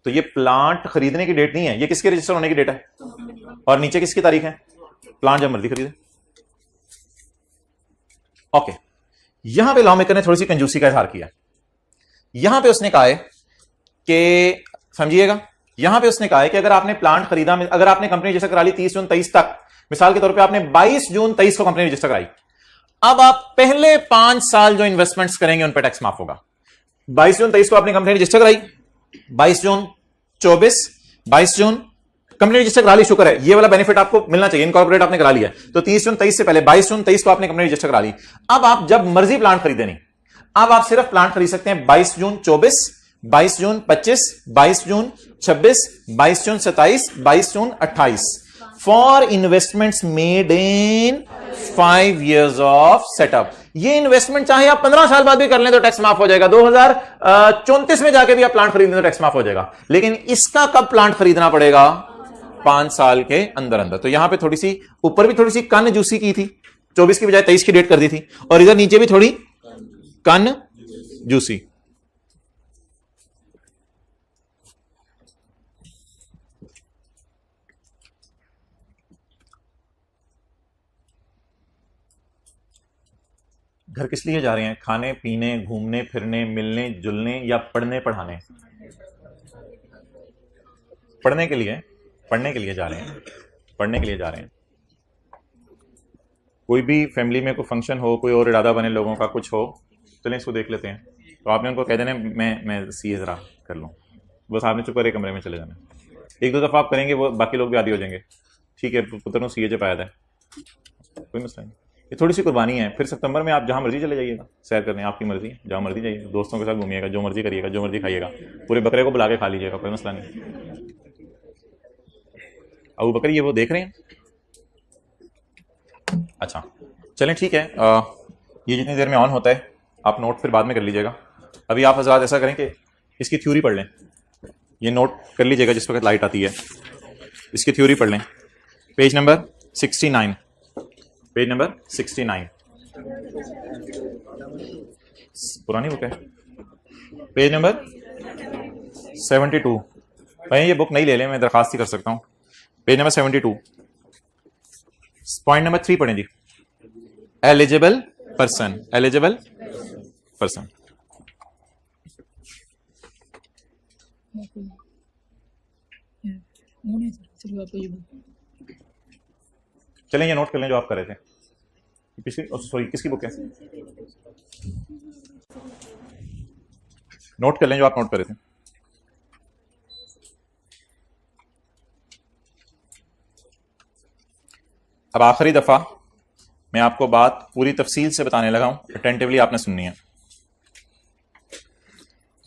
तो ये प्लांट खरीदने की डेट नहीं है, ये किसके रजिस्टर होने की डेट है, और नीचे किसकी तारीख है? प्लांट जब मर्जी खरीदे। ओके, यहां पे लॉ मेकर ने थोड़ी सी कंजूसी का इजहार किया। यहां पे उसने कहा है कि, समझिएगा, यहां पे उसने कहा है कि अगर आपने प्लांट खरीदा, अगर आपने कंपनी रजिस्टर करा ली 30 जून 23 तक, मिसाल के तौर पे आपने 22 जून 23 को कंपनी रजिस्टर कराई, अब आप पहले 5 साल जो इन्वेस्टमेंट्स करेंगे उन पर टैक्स माफ होगा। 22 जून 23 को आपने कंपनी रजिस्टर कराई, 22 जून 24, 22 जून कंपनी रजिस्टर करा ली, शुक्र है, ये वाला बेनिफिट आपको मिलना चाहिए, इनकॉर्पोरेट आपने करा लिया। तो 30 जून 23 से पहले 22 जून 23 को आपने कंपनी रजिस्टर करा ली। अब आप जब मर्जी प्लांट खरीदे नहीं, अब आप सिर्फ प्लांट खरीद सकते हैं 22 जून 24, 22 जून 25, 22 जून 26, 22 जून 27, 22 जून 28 for investments made in 5 years of setup. ये इन्वेस्टमेंट चाहे आप 15 साल बाद भी कर लें तो टैक्स माफ हो जाएगा, 2034 में जाके भी आप प्लांट खरीद लें तो टैक्स माफ हो जाएगा। लेकिन इसका कब प्लांट खरीदना पड़ेगा? 5 साल के अंदर अंदर। तो यहां पे थोड़ी सी ऊपर भी थोड़ी सी कन जूसी की थी, 24 की बजाय 23 की डेट कर दी थी, और इधर नीचे भी थोड़ी कन जूसी। घर किस लिए जा रहे हैं? खाने पीने, घूमने फिरने, मिलने जुलने, या पढ़ने पढ़ाने? पढ़ने के लिए, पढ़ने के लिए जा रहे हैं, पढ़ने के लिए जा रहे हैं। कोई भी फैमिली में कोई फंक्शन हो, कोई और इरादा बने लोगों का, कुछ हो, चलें इसको देख लेते हैं। तो आपने उनको कह देना मैं सीए जरा कर लूँ, बस आपने चुप कर एक कमरे में चले जाना। एक दो दफ़ा आप करेंगे, वो बाकी लोग भी आदी हो जाएंगे। ठीक है, पुत्र ने सीए जो पाया था, कोई मसला नहीं। ये थोड़ी सी कुर्बानी है। फिर सितंबर में आप जहाँ मर्जी चले जाइएगा सैर करने, आपकी मर्जी, जहाँ मर्जी जाइएगा, दोस्तों के साथ घूमिएगा, जो मर्जी करिएगा, जो मर्जी खाइएगा, पूरे बकरे को बुला के खा लीजिएगा, कोई मसला नहीं। अबू बकर ये वो देख रहे हैं। अच्छा चलें ठीक है, ये जितनी देर में ऑन होता है आप नोट फिर बाद में कर लीजिएगा। अभी आप हजरात ऐसा करें कि इसकी थ्योरी पढ़ लें, ये नोट कर लीजिएगा जिस वक्त लाइट आती है, इसकी थ्योरी पढ़ लें। पेज नंबर 69, पेज नंबर 69, पुरानी बुक है। पेज नंबर 72, भाई ये बुक नहीं ले लें, मैं दरखास्त ही कर सकता हूँ। पेज नंबर 72, पॉइंट नंबर 3 पढ़ें जी। Eligible person, eligible person. चलें ये नोट कर लें जो आप कर रहे थे। पिछली सॉरी किसकी बुक है? नोट कर लें जो आप नोट कर रहे थे। अब आखिरी दफा मैं आपको बात पूरी तफसील से बताने लगा हूं, अटेंटिवली आपने सुननी है।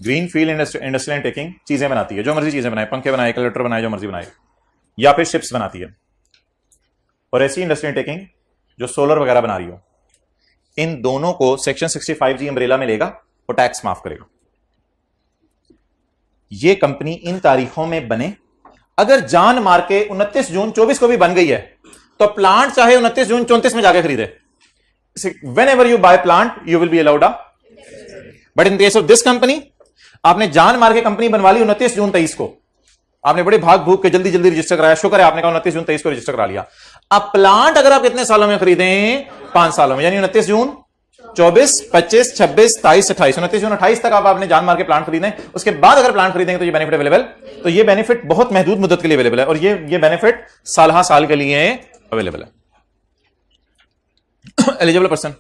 ग्रीन फील्ड इंडस्ट्रियल टेकिंग चीजें बनाती है, जो मर्जी चीजें बनाए, पंखे बनाए, कैलकुलेटर बनाए, जो मर्जी बनाए, या फिर शिप्स बनाती है। और ऐसी इंडस्ट्रियल टेकिंग जो सोलर वगैरह बना रही हो, इन दोनों को सेक्शन 65G अम्ब्रेला में लेगा और टैक्स माफ करेगा। ये कंपनी इन तारीखों में बने, अगर जान मार के 29 जून 24 को भी बन गई है तो प्लांट चाहे 29 जून 34 में जाके खरीदे। Whenever you buy plant, you will be allowed a, but in case of this company, आपने जान मार के कंपनी बनवा ली 29 जून 23 को, आपने बड़े भाग भूग के जल्दी जल्दी रजिस्टर कराया, शुक्र है आपने कहा 29 जून 23 को रजिस्टर करा लिया। अब प्लांट अगर आप कितने सालों में खरीदें? 5 सालों में, यानी 29 जून 24, 25, 26, 27, 28, 29 जून 28 तक आपने जान मार के प्लांट खरीदें। उसके बाद अगर प्लांट खरीदेंगे तो ये बेनिफिट अवेलेबल, तो ये बेनिफिट बहुत महदूद मुद्दत के लिए अवेलेबल है, और ये बेनिफिट साल साल के लिए अवेलेबल है। Eligible person,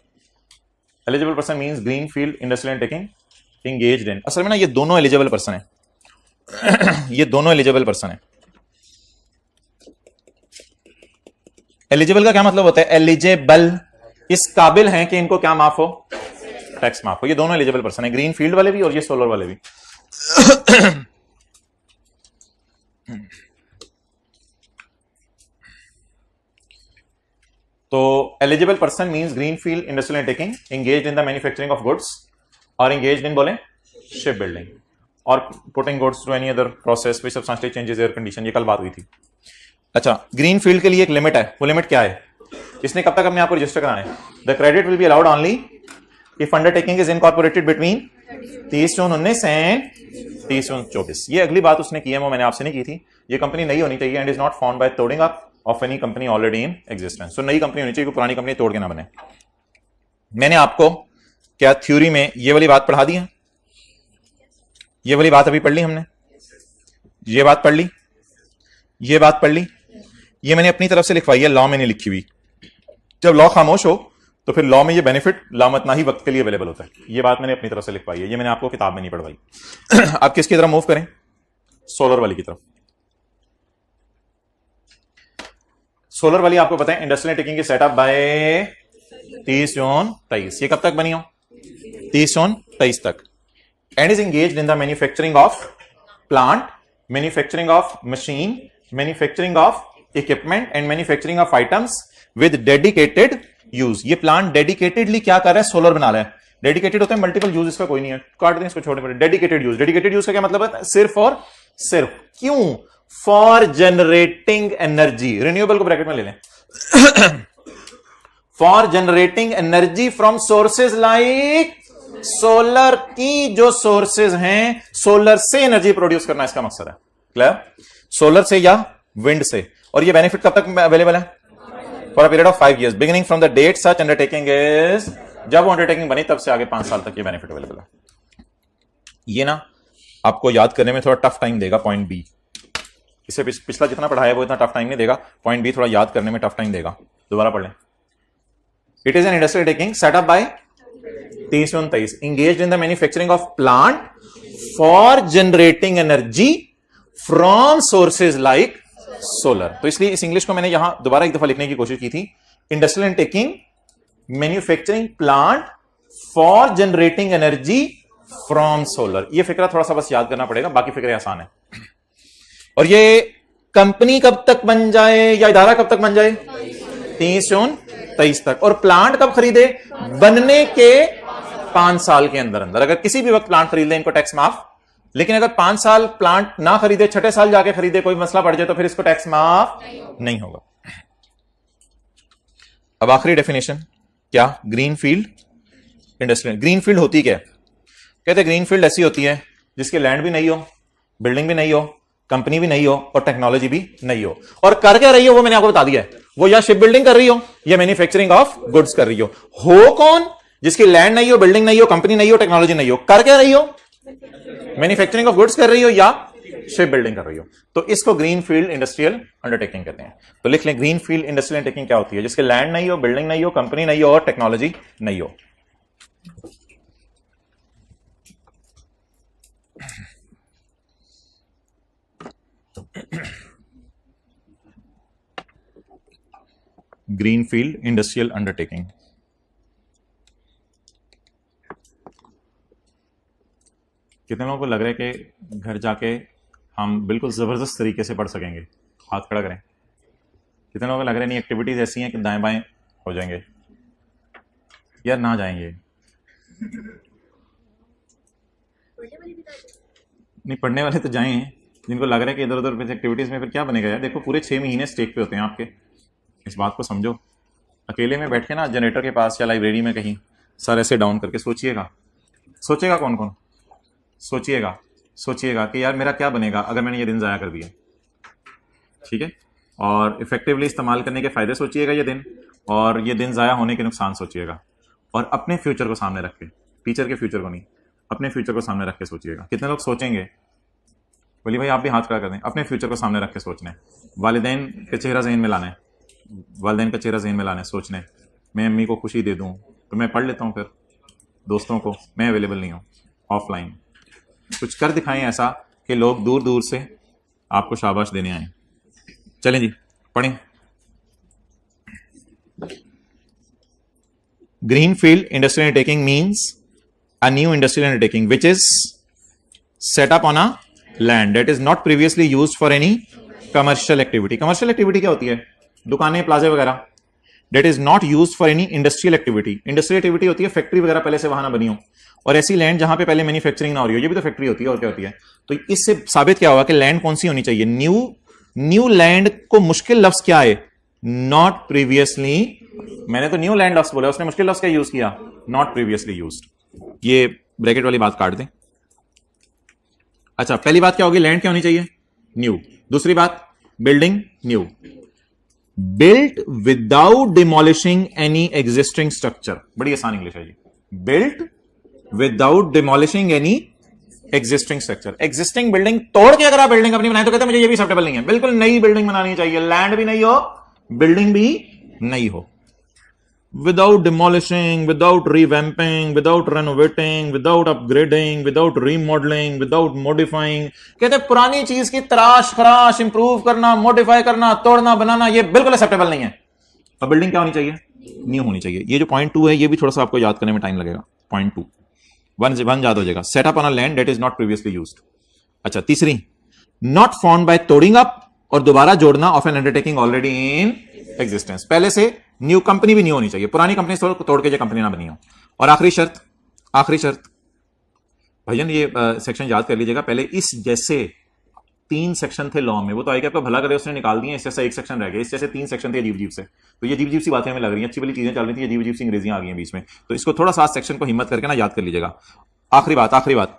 eligible person means green field industrial taking engaged in. असल में ना ये दोनों एलिजिबल पर्सन है, ये दोनों एलिजिबल पर्सन है। एलिजिबल का क्या मतलब होता है? एलिजिबल, इस काबिल हैं कि इनको क्या माफ हो? टैक्स माफ हो। ये दोनों एलिजिबल पर्सन है, ग्रीन फील्ड वाले भी और ये सोलर वाले भी। तो eligible person means green field industrial taking engaged in the manufacturing of goods, or engaged in बोले ship building, or putting goods to any other process which substantial changes their condition. ये कल बात हुई थी। अच्छा, ग्रीन फील्ड के लिए एक लिमिट है, वो लिमिट क्या है? इसने कब तक अपने आप को रजिस्टर कराना है? The credit will be allowed only if undertaking is incorporated between 30 June 19 and 30 जून 24। ये अगली बात उसने की है, वो मैंने आपसे नहीं की थी। ये कंपनी नई होनी चाहिए, and is not found by तोड़िंग up of any company already in existence. So नई कंपनी होनी चाहिए, पुरानी कंपनी तोड़ के ना बने। मैंने आपको क्या थ्योरी में ये वाली बात पढ़ा दी है? ये वाली बात अभी पढ़ ली हमने, ये बात पढ़ ली, ये बात पढ़ ली, ये मैंने अपनी तरफ से लिखवाई है, लॉ में नहीं लिखी हुई। जब लॉ खामोश हो तो फिर लॉ में ये बेनिफिट लामतना ही वक्त के लिए अवेलेबल होता है। ये बात मैंने अपनी तरफ से लिखवाई है, ये मैंने आपको किताब में नहीं पढ़वाई। आप किसकी तरफ मूव करें? सोलर वाली की तरफ। सोलर वाली आपको पता है इंडस्ट्रियल टेकिंग की सेटअप बाय 30 जून 23। ये कब तक बनी हो? 30 जून 23 तक। And is engaged in the manufacturing of plant, manufacturing of machine, manufacturing of equipment and manufacturing of items with dedicated use. ये प्लांट डेडिकेटेडली क्या कर रहा है? सोलर बना रहा है। डेडिकेटेड होता है मल्टीपल यूज, इसका कोई नहीं है, काट दें इसको छोटे बड़े। डेडिकेटेड यूज, डेडिकेटेड यूज का क्या मतलब है? सिर्फ और सिर्फ। क्यों? फॉर जनरेटिंग एनर्जी, रिन्यूएबल को ब्रैकेट में ले लें, for generating energy from sources like solar. की जो सोर्सेज हैं, सोलर से एनर्जी प्रोड्यूस करना इसका मकसद है। क्लियर? सोलर से या विंड से। और ये बेनिफिट कब तक अवेलेबल है? For a period of 5 years beginning from the date such undertaking is जब वो अंडरटेकिंग बनी तब से आगे 5 साल तक ये बेनिफिट अवेलेबल है। ये ना आपको याद करने में थोड़ा टफ टाइम देगा पॉइंट बी। इससे पिछला जितना पढ़ाया वो इतना टफ टाइम नहीं देगा, पॉइंट बी थोड़ा याद करने में टफ टाइम देगा। दोबारा पढ़ लें। It is an industrial taking setup by 2329 engaged in the manufacturing of plant for generating energy from sources like solar। तो इसलिए इस इंग्लिश को मैंने यहां दोबारा एक दफा लिखने की कोशिश की थी। Industrial taking manufacturing plant for generating energy from solar. ये फिक्रा थोड़ा सा बस याद करना पड़ेगा, बाकी फिक्रे आसान है। और ये कंपनी कब तक बन जाए या इदारा कब तक बन जाए? 23 तक। और प्लांट कब खरीदे? बनने के 5 साल के अंदर अंदर। अगर किसी भी वक्त प्लांट खरीद ले इनको टैक्स माफ, लेकिन अगर 5 साल प्लांट ना खरीदे, छठे साल जाके खरीदे, कोई मसला पड़ जाए तो फिर इसको टैक्स माफ नहीं होगा। अब आखिरी डेफिनेशन क्या? Green field industrial. Green field होती क्या? कहते ग्रीन फील्ड ऐसी होती है जिसकी लैंड भी नहीं हो, बिल्डिंग भी नहीं हो, कंपनी भी नहीं हो और टेक्नोलॉजी भी नहीं हो। और कर क्या रही हो वो मैंने आपको बता दिया है। वो या शिप बिल्डिंग कर रही हो या मैन्युफैक्चरिंग ऑफ गुड्स कर रही हो कौन? जिसकी लैंड नहीं हो, बिल्डिंग नहीं हो, कंपनी नहीं हो, टेक्नोलॉजी नहीं हो। कर क्या रही हो? मैन्युफैक्चरिंग ऑफ गुड्स कर रही हो या शिप बिल्डिंग कर रही हो। तो इसको ग्रीन फील्ड इंडस्ट्रियल अंडरटेकिंग कहते हैं। तो लिख लें, ग्रीन फील्ड इंडस्ट्रियल अंडरटेकिंग क्या होती है? जिसके लैंड नहीं हो, बिल्डिंग नहीं हो, कंपनी नहीं हो और टेक्नोलॉजी नहीं हो। Green field industrial undertaking. कितने लोगों को लग रहा है कि घर जाके हम बिल्कुल जबरदस्त तरीके से पढ़ सकेंगे? हाथ खड़ा करें। कितने लोगों को लग रहा है नहीं एक्टिविटीज ऐसी हैं कि दाएं बाएं हो जाएंगे? यार ना जाएंगे नहीं, पढ़ने वाले तो जाएं। जिनको लग रहा है कि इधर उधर एक्टिविटीज में फिर क्या बनेगा यार? देखो पूरे 6 महीने स्टेक पे होते हैं आपके, इस बात को समझो। अकेले में बैठ के ना जनरेटर के पास या लाइब्रेरी में कहीं सर ऐसे डाउन करके सोचिएगा। सोचेगा कौन कौन? सोचिएगा कि यार मेरा क्या बनेगा अगर मैंने ये दिन ज़ाया कर दिया। ठीक है, और इफेक्टिवली इस्तेमाल करने के फायदे सोचिएगा ये दिन, और ये दिन ज़ाया होने के नुकसान सोचिएगा। और अपने फ्यूचर को सामने रख के, टीचर के फ्यूचर को नहीं, अपने फ्यूचर को सामने रख के सोचिएगा। कितने लोग सोचेंगे? बोलिए भाई आप भी हाथ खड़ा कर दें। अपने फ्यूचर को सामने रख के सोचना है, वालिदैन का चेहरा ज़हन में लाना है, वालिदैन का चेहरा ज़हन में लाना है, सोचना है मैं अम्मी को खुशी दे दूँ तो मैं पढ़ लेता हूँ, फिर दोस्तों को मैं अवेलेबल नहीं हूँ, ऑफलाइन कुछ कर दिखाएं ऐसा कि लोग दूर दूर से आपको शाबाश देने आए। चलें जी पढ़ें। Green field industrial undertaking means a new industrial undertaking which is set up on a land that is not previously used for any commercial activity. Commercial activity क्या होती है? दुकानें, प्लाजे वगैरह। That is not used for any industrial activity. Industrial activity होती है factory वगैरह पहले से वहां ना बनी हो, और ऐसी लैंड जहां पे पहले मैन्युफैक्चरिंग ना हो रही हो। ये भी तो फैक्ट्री होती है और क्या होती है। तो इससे साबित क्या हुआ कि लैंड कौन सी होनी चाहिए? न्यू लैंड को मुश्किल लफ्ज क्या है? Not previously. मैंने तो न्यू लैंड लफ्ज बोला, उसने मुश्किल लफ्ज क्या यूज किया? Not previously used. ये ब्रैकेट वाली बात काट दें। अच्छा, पहली बात क्या होगी? लैंड क्या होनी चाहिए? न्यू। दूसरी बात, building new, built without demolishing any existing structure. बड़ी आसान इंग्लिश है जी। Built without demolishing any existing structure. Existing building तोड़ के अगर आप बिल्डिंग अपनी बनाए तो कहते हैं मुझे ये भी एक्सेप्टेबल नहीं है। बिल्कुल नई बिल्डिंग बनानी चाहिए, लैंड भी नहीं हो, बिल्डिंग भी नहीं हो। Without demolishing, without revamping, without renovating, without upgrading, without remodelling, without modifying. कहते हैं पुरानी चीज की तराश खराश, इंप्रूव करना, मॉडिफाई करना, तोड़ना, बनाना, ये बिल्कुल एक्सेप्टेबल नहीं है। और बिल्डिंग क्या होनी चाहिए? न्यू होनी चाहिए। ये जो पॉइंट 2 है ये भी थोड़ा सा आपको याद करने में टाइम लगेगा। पॉइंट 2 वन याद हो जाएगा। Set up on a land that is not previously used. अच्छा, तीसरी, नॉट फाउंड बाय तोड़िंग अप और दोबारा जोड़ना of N undertaking already in existence. पहले से न्यू कंपनी भी न्यू होनी चाहिए, पुरानी कंपनी तोड़ के जो कंपनी ना बनी हो। और आखिरी शर्त भैया ये सेक्शन याद कर लीजिएगा। पहले इस जैसे 3 सेक्शन थे लॉ में, वो तो आएगा आपका भला करे उसने निकाल दिए, इस जैसा एक सेक्शन रह गया। इस जैसे 3 सेक्शन थे अजीब से। तो ये अजीब सी बातें हमें लग रही हैं, अच्छी वाली चीजें चल रही थी, अजीब सी अंग्रेजियां आ गई हैं बीच में। तो इसको थोड़ा सा सेक्शन को हिम्मत करके ना याद कर लीजिएगा। आखिरी बात,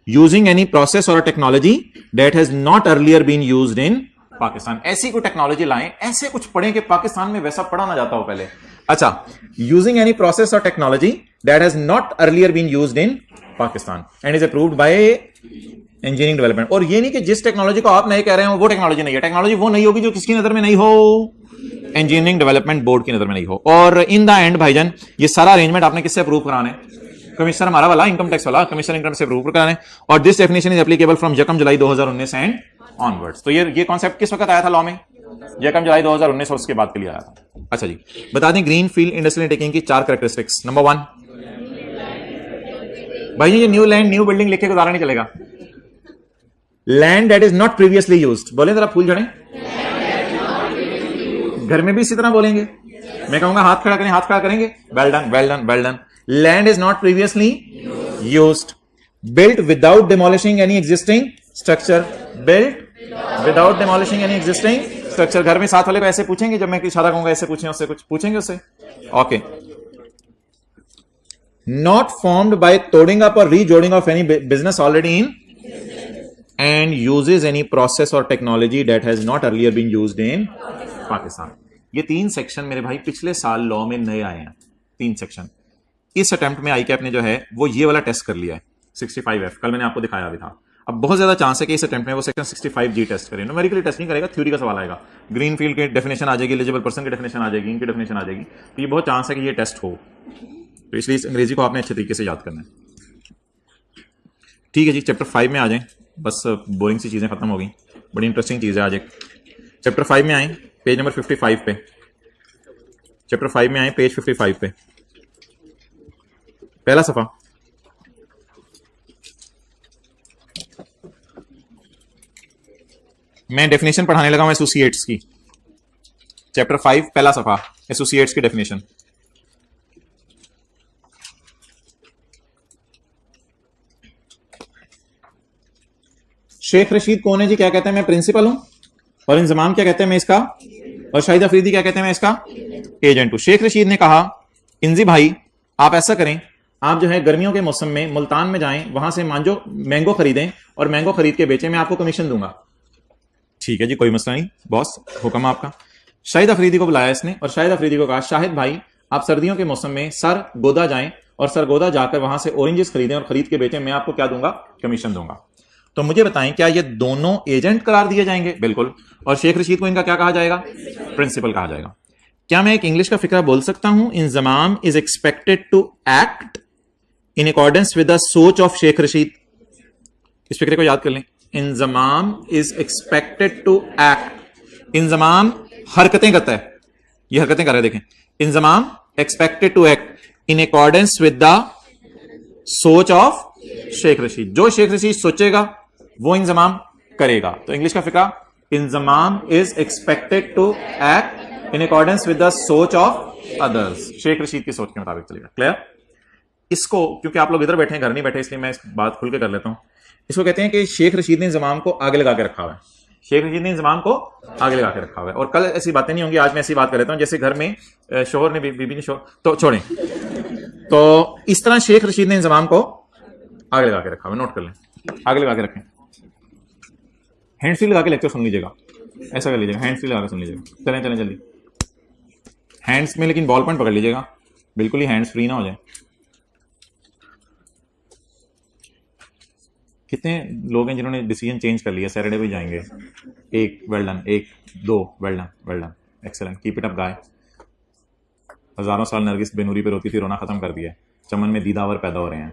using any process or technology that has not earlier been used in Pakistan. ऐसी कोई टेक्नोलॉजी लाएं, ऐसे कुछ पढ़ें कि पाकिस्तान में वैसा पढ़ा ना जाता हो पहले। अच्छा, using any process or technology that has not earlier been used in Pakistan and is approved by engineering development. और ये नहीं कि जिस टेक्नोलॉजी को आप नहीं कह रहे हो वो टेक्नोलॉजी नहीं है। टेक्नोलॉजी वो नहीं होगी जो किसकी नजर में नहीं हो, इंजीनियरिंग डेवलपमेंट बोर्ड की नजर में नहीं हो। और इन द एंड भाईजान ये सारा अरेंजमेंट आपने किससे अप्रूव कराना है? कमिश्नर हमारा वाला इनकम टैक्स वाला, कमिश्नर इनकम से अप्रूव कराना है। और this definition is applicable from 1 July 2019 and onwards. तो ये कॉन्सेप्ट किस वक्त आया था लॉ में? 1 जुलाई 2019 और उसके बाद के लिए आया था। अच्छा जी, बता दें ग्रीन फील्ड इंडस्ट्रियल टेकिंग की 4 कैरेक्टरिस्टिक्स। नंबर 1, भाई ये न्यू लैंड न्यू बिल्डिंग लिख के गुजारा नहीं चलेगा। Land that is not previously used, बोले जरा फूल झड़े। घर में भी इसी तरह बोलेंगे। मैं कहूंगा हाथ खड़ा करें, हाथ खड़ा करेंगे। Well done, well done, well done. Land is not previously used. Built without demolishing any existing structure. Built without demolishing any existing structure. घर में साथ वाले को ऐसे पूछेंगे जब मैं इशारा कहूंगा, ऐसे पूछें, उससे कुछ पूछेंगे उससे। ओके। नॉट फॉर्म्ड बाय तोडिंग अप और रीजोडिंग of any business already in and uses any process or technology that has not earlier been used in Pakistan. ये 3 सेक्शन मेरे भाई पिछले साल लॉ में नए आए हैं। 3 सेक्शन इस अटेम्प्ट में आई कैप ने जो है वो ये वाला टेस्ट कर लिया है 65F। कल मैंने आपको दिखाया भी था। अब बहुत ज्यादा चांस है कि इस अटेम्प्ट में वो सेक्शन 65G टेस्ट करे। न्यूमेरिकली टेस्ट नहीं करेगा, थ्योरी का सवाल आएगा। ग्रीन फील्ड की डेफिनेशन आ जाएगी, एलिजिबल पर्सन की डेफिनेशन आ जाएगी, इनकी डेफिनेशन आ जाएगी। तो ये बहुत चांस है कि ये टेस्ट हो। तो इसलिए इस अंग्रेजी को आपने अच्छे तरीके से याद करना है। ठीक है जी, चैप्टर 5 में आ जाएं। बस बोरिंग सी चीजें खत्म हो गई, बड़ी इंटरेस्टिंग चीज है आज एक। चैप्टर 5 में आए, पेज नंबर 55 पे। चैप्टर 5 में आए, पेज 55 पे, पहला सफा। मैं डेफिनेशन पढ़ाने लगा हूं एसोसिएट्स की। चैप्टर 5 पहला सफा, एसोसिएट्स की डेफिनेशन। शेख रशीद कौन है जी? क्या कहते हैं? मैं प्रिंसिपल हूं। और इंजमाम क्या कहते हैं? मैं इसका। और शाहिद अफरीदी क्या कहते हैं? मैं इसका एजेंट हूं। शेख रशीद ने कहा इंजी भाई आप ऐसा करें, आप जो है गर्मियों के मौसम में मुल्तान में जाएं, वहां से मैंगो खरीदें और मैंगो खरीद के बेचें, मैं आपको कमीशन दूंगा। ठीक है जी, कोई मसला नहीं बॉस, हुक्म आपका। शाहिद अफरीदी को बुलाया इसने और शाहिद अफरीदी को कहा शाहिद भाई आप सर्दियों के मौसम में सरगोदा जाएं और सरगोदा जाकर वहां से ऑरेंजेस खरीदें और खरीद के बेचें, मैं आपको क्या दूंगा? कमीशन दूंगा। तो मुझे बताएं क्या ये दोनों एजेंट करार दिए जाएंगे? बिल्कुल। और शेख रशीद को इनका क्या कहा जाएगा? प्रिंसिपल कहा जाएगा। क्या मैं एक इंग्लिश का फिक्रा बोल सकता हूं? Inzamam is expected to act in accordance with the सोच ऑफ शेख रशीद। इस फिक्रे को याद कर लें। Inzamam is expected to act. Inzamam हरकतें करता है, ये हरकतें कर रहे हैं, देखें। Inzamam expected to act in accordance with the सोच ऑफ शेख रशीद। जो शेख रशीद सोचेगा वो इंजमाम करेगा। तो इंग्लिश का फिक्रा, Inzamam is expected to act in accordance with the सोच ऑफ अदर्स। शेख रशीद की सोच के मुताबिक चलेगा। क्लियर? इसको, क्योंकि आप लोग इधर बैठे हैं, घर नहीं बैठे, इसलिए मैं इस बात खुल के कर लेता हूं। इसको कहते हैं कि शेख रशीद ने इंजमाम को आगे लगा के रखा हुआ है। शेख रशीद ने इंजमाम को आगे लगा के रखा हुआ है। और कल ऐसी बातें नहीं होंगी, आज मैं ऐसी बात कर लेता हूं जैसे घर में शोहर ने बीबी ने शोहर, तो छोड़ें। तो इस तरह शेख रशीद ने इंजमाम को आगे लगा के रखा हुआ, नोट कर लें, आगे लगा के रखें। हैंड फ्री लगा के लेक्चर सुन लीजिएगा, ऐसा कर लीजिएगा, हैंड फ्री लगा के सुन लीजिएगा। चलें चलें जल्दी, हैंड्स में लेकिन बॉल पॉइंट पकड़ लीजिएगा, बिल्कुल ही हैंड्स फ्री ना हो जाए। कितने लोग हैं जिन्होंने डिसीजन चेंज कर लिया, सैटरडे भी जाएंगे? 1, well done. 1, 2, well done, well done, excellent, keep it up guy. हजारों साल नरगिस बेनूरी पे रोती थी, रोना खत्म कर दिया। चमन में दीदावर पैदा हो रहे हैं।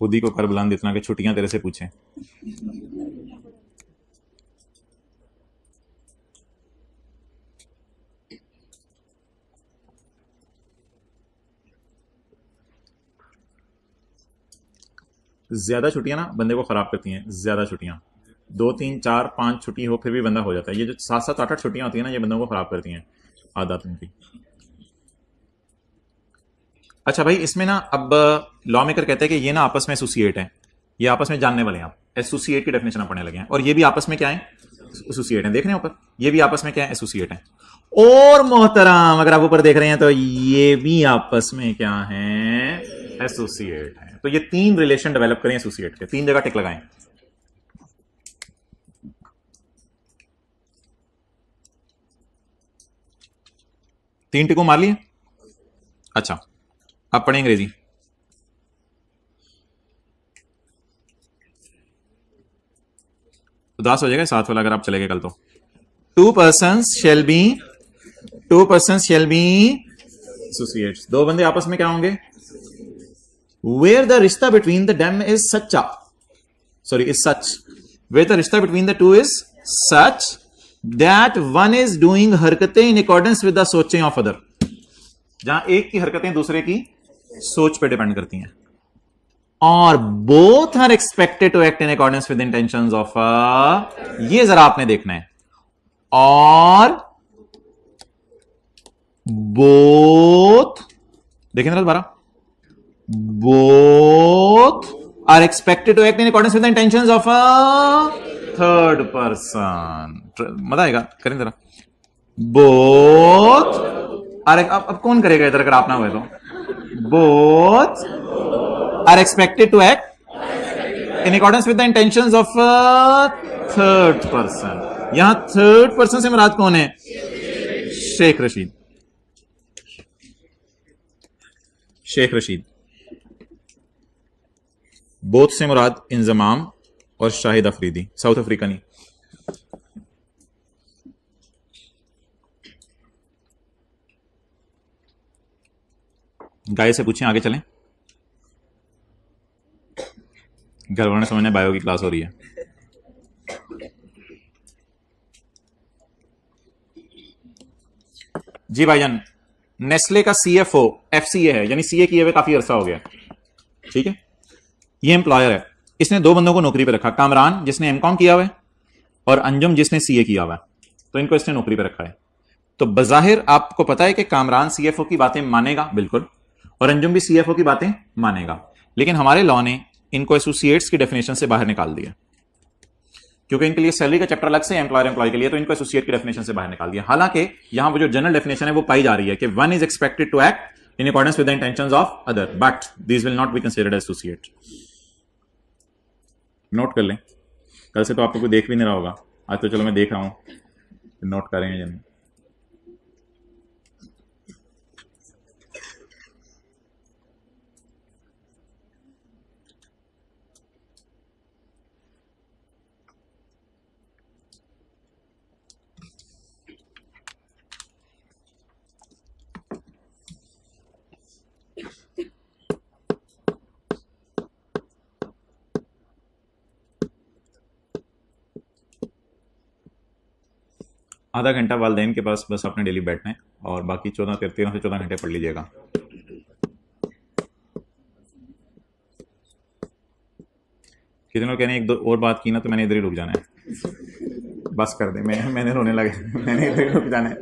खुदी को कर बुलंद इतना कि छुट्टियां तेरे से पूछें। ज्यादा छुट्टियां ना बंदे को खराब करती हैं। ज्यादा छुट्टियां, 2, 3, 4, 5 छुट्टी हो फिर भी बंदा हो जाता है। ये जो 7, 7, 8 छुट्टियां होती है ना, ये बंदों को खराब करती हैं, आदत उनकी। अच्छा भाई, इसमें ना अब लॉ मेकर कहते हैं कि ये ना आपस में एसोसिएट हैं, ये आपस में जानने वाले हैं। आप एसोसिएट की डेफिनेशन पढ़ने लगे हैं। और ये भी आपस में क्या है? एसोसिएट हैं। देख रहे हैं ऊपर, ये भी आपस में क्या है? एसोसिएट हैं। और मोहतरम अगर आप ऊपर देख रहे हैं तो ये भी आपस में क्या है, एसोसिएट है। तो ये 3 रिलेशन डेवलप करें एसोसिएट के, 3 जगह टिक लगाएं। तीन टिको मार लिए। अच्छा अब पढ़ें अंग्रेजी। उदास हो जाएगा साथ वाला अगर आप चले गए कल तो। 2 persons shall be associates। 2 बंदे आपस में क्या होंगे, where the रिश्ता between the them is such, where the रिश्ता between the two is such that one is doing हरकतें in accordance with the सोचें of other, जहां एक की हरकतें दूसरे की सोच पे डिपेंड करती हैं, और both are expected to act in accordance with intentions of, ये जरा आपने देखना है, और बोथ देखें ना दोबारा, both are expected to act in accordance with the intentions of a third person. मजा आएगा, करें जरा। बोथ आर, अब कौन करेगा इधर अगर आप ना हुए तो। Both are expected to act in accordance with the intentions of third person. यहां थर्ड पर्सन से मुराद कौन है, शेख रशीद। शेख रशीद। बोथ से मुराद इंजमाम और शाहिद अफरीदी, साउथ अफ्रीका नहीं। गाय से पूछें, आगे चलें। घर वालों ने समझने बायो की क्लास हो रही है। जी भाईजान, नेस्ले का सीएफओ एफसीए है, यानी सीए किए हुए काफी अरसा हो गया, ठीक है। ये एम्प्लॉयर है, इसने 2 बंदों को नौकरी पे रखा, कामरान जिसने एमकॉम किया हुआ है और अंजुम जिसने सीए किया हुआ है, तो इनको इसने नौकरी पे रखा है। तो बजाहिर आपको पता है कि कामरान सीएफओ की बातें मानेगा बिल्कुल, और अंजुम भी सीएफओ की बातें मानेगा, लेकिन हमारे लॉ ने इनको एसोसिएट्स की डेफिनेशन से बाहर निकाल दिया, क्योंकि इनके लिए सैलरी का चैप्टर अलग से एम्प्लॉयर एम्प्लॉय के लिए, तो इनको एसोसिएट की डेफिनेशन से बाहर निकाल दिया। हालांकि यहां वो जो जनरल डेफिनेशन है वो पाई जा रही है कि one is expected to act in accordance with the intentions of other, but this will not be considered associate. Note कर लें, कल से तो आपको कोई देख भी नहीं रहा होगा, आज तो चलो मैं देख रहा हूं, नोट करेंगे जन। आधा घंटा वालदेन के पास बस अपने डेली बैठना है, और बाकी 13 से 14 घंटे पढ़ लीजिएगा। कितने लोग कह रहे हैं एक दो और बात की ना तो मैंने इधर ही रुक जाना है, बस कर दे, मैंने रोने लगे, मैंने इधर ही रुक जाना है,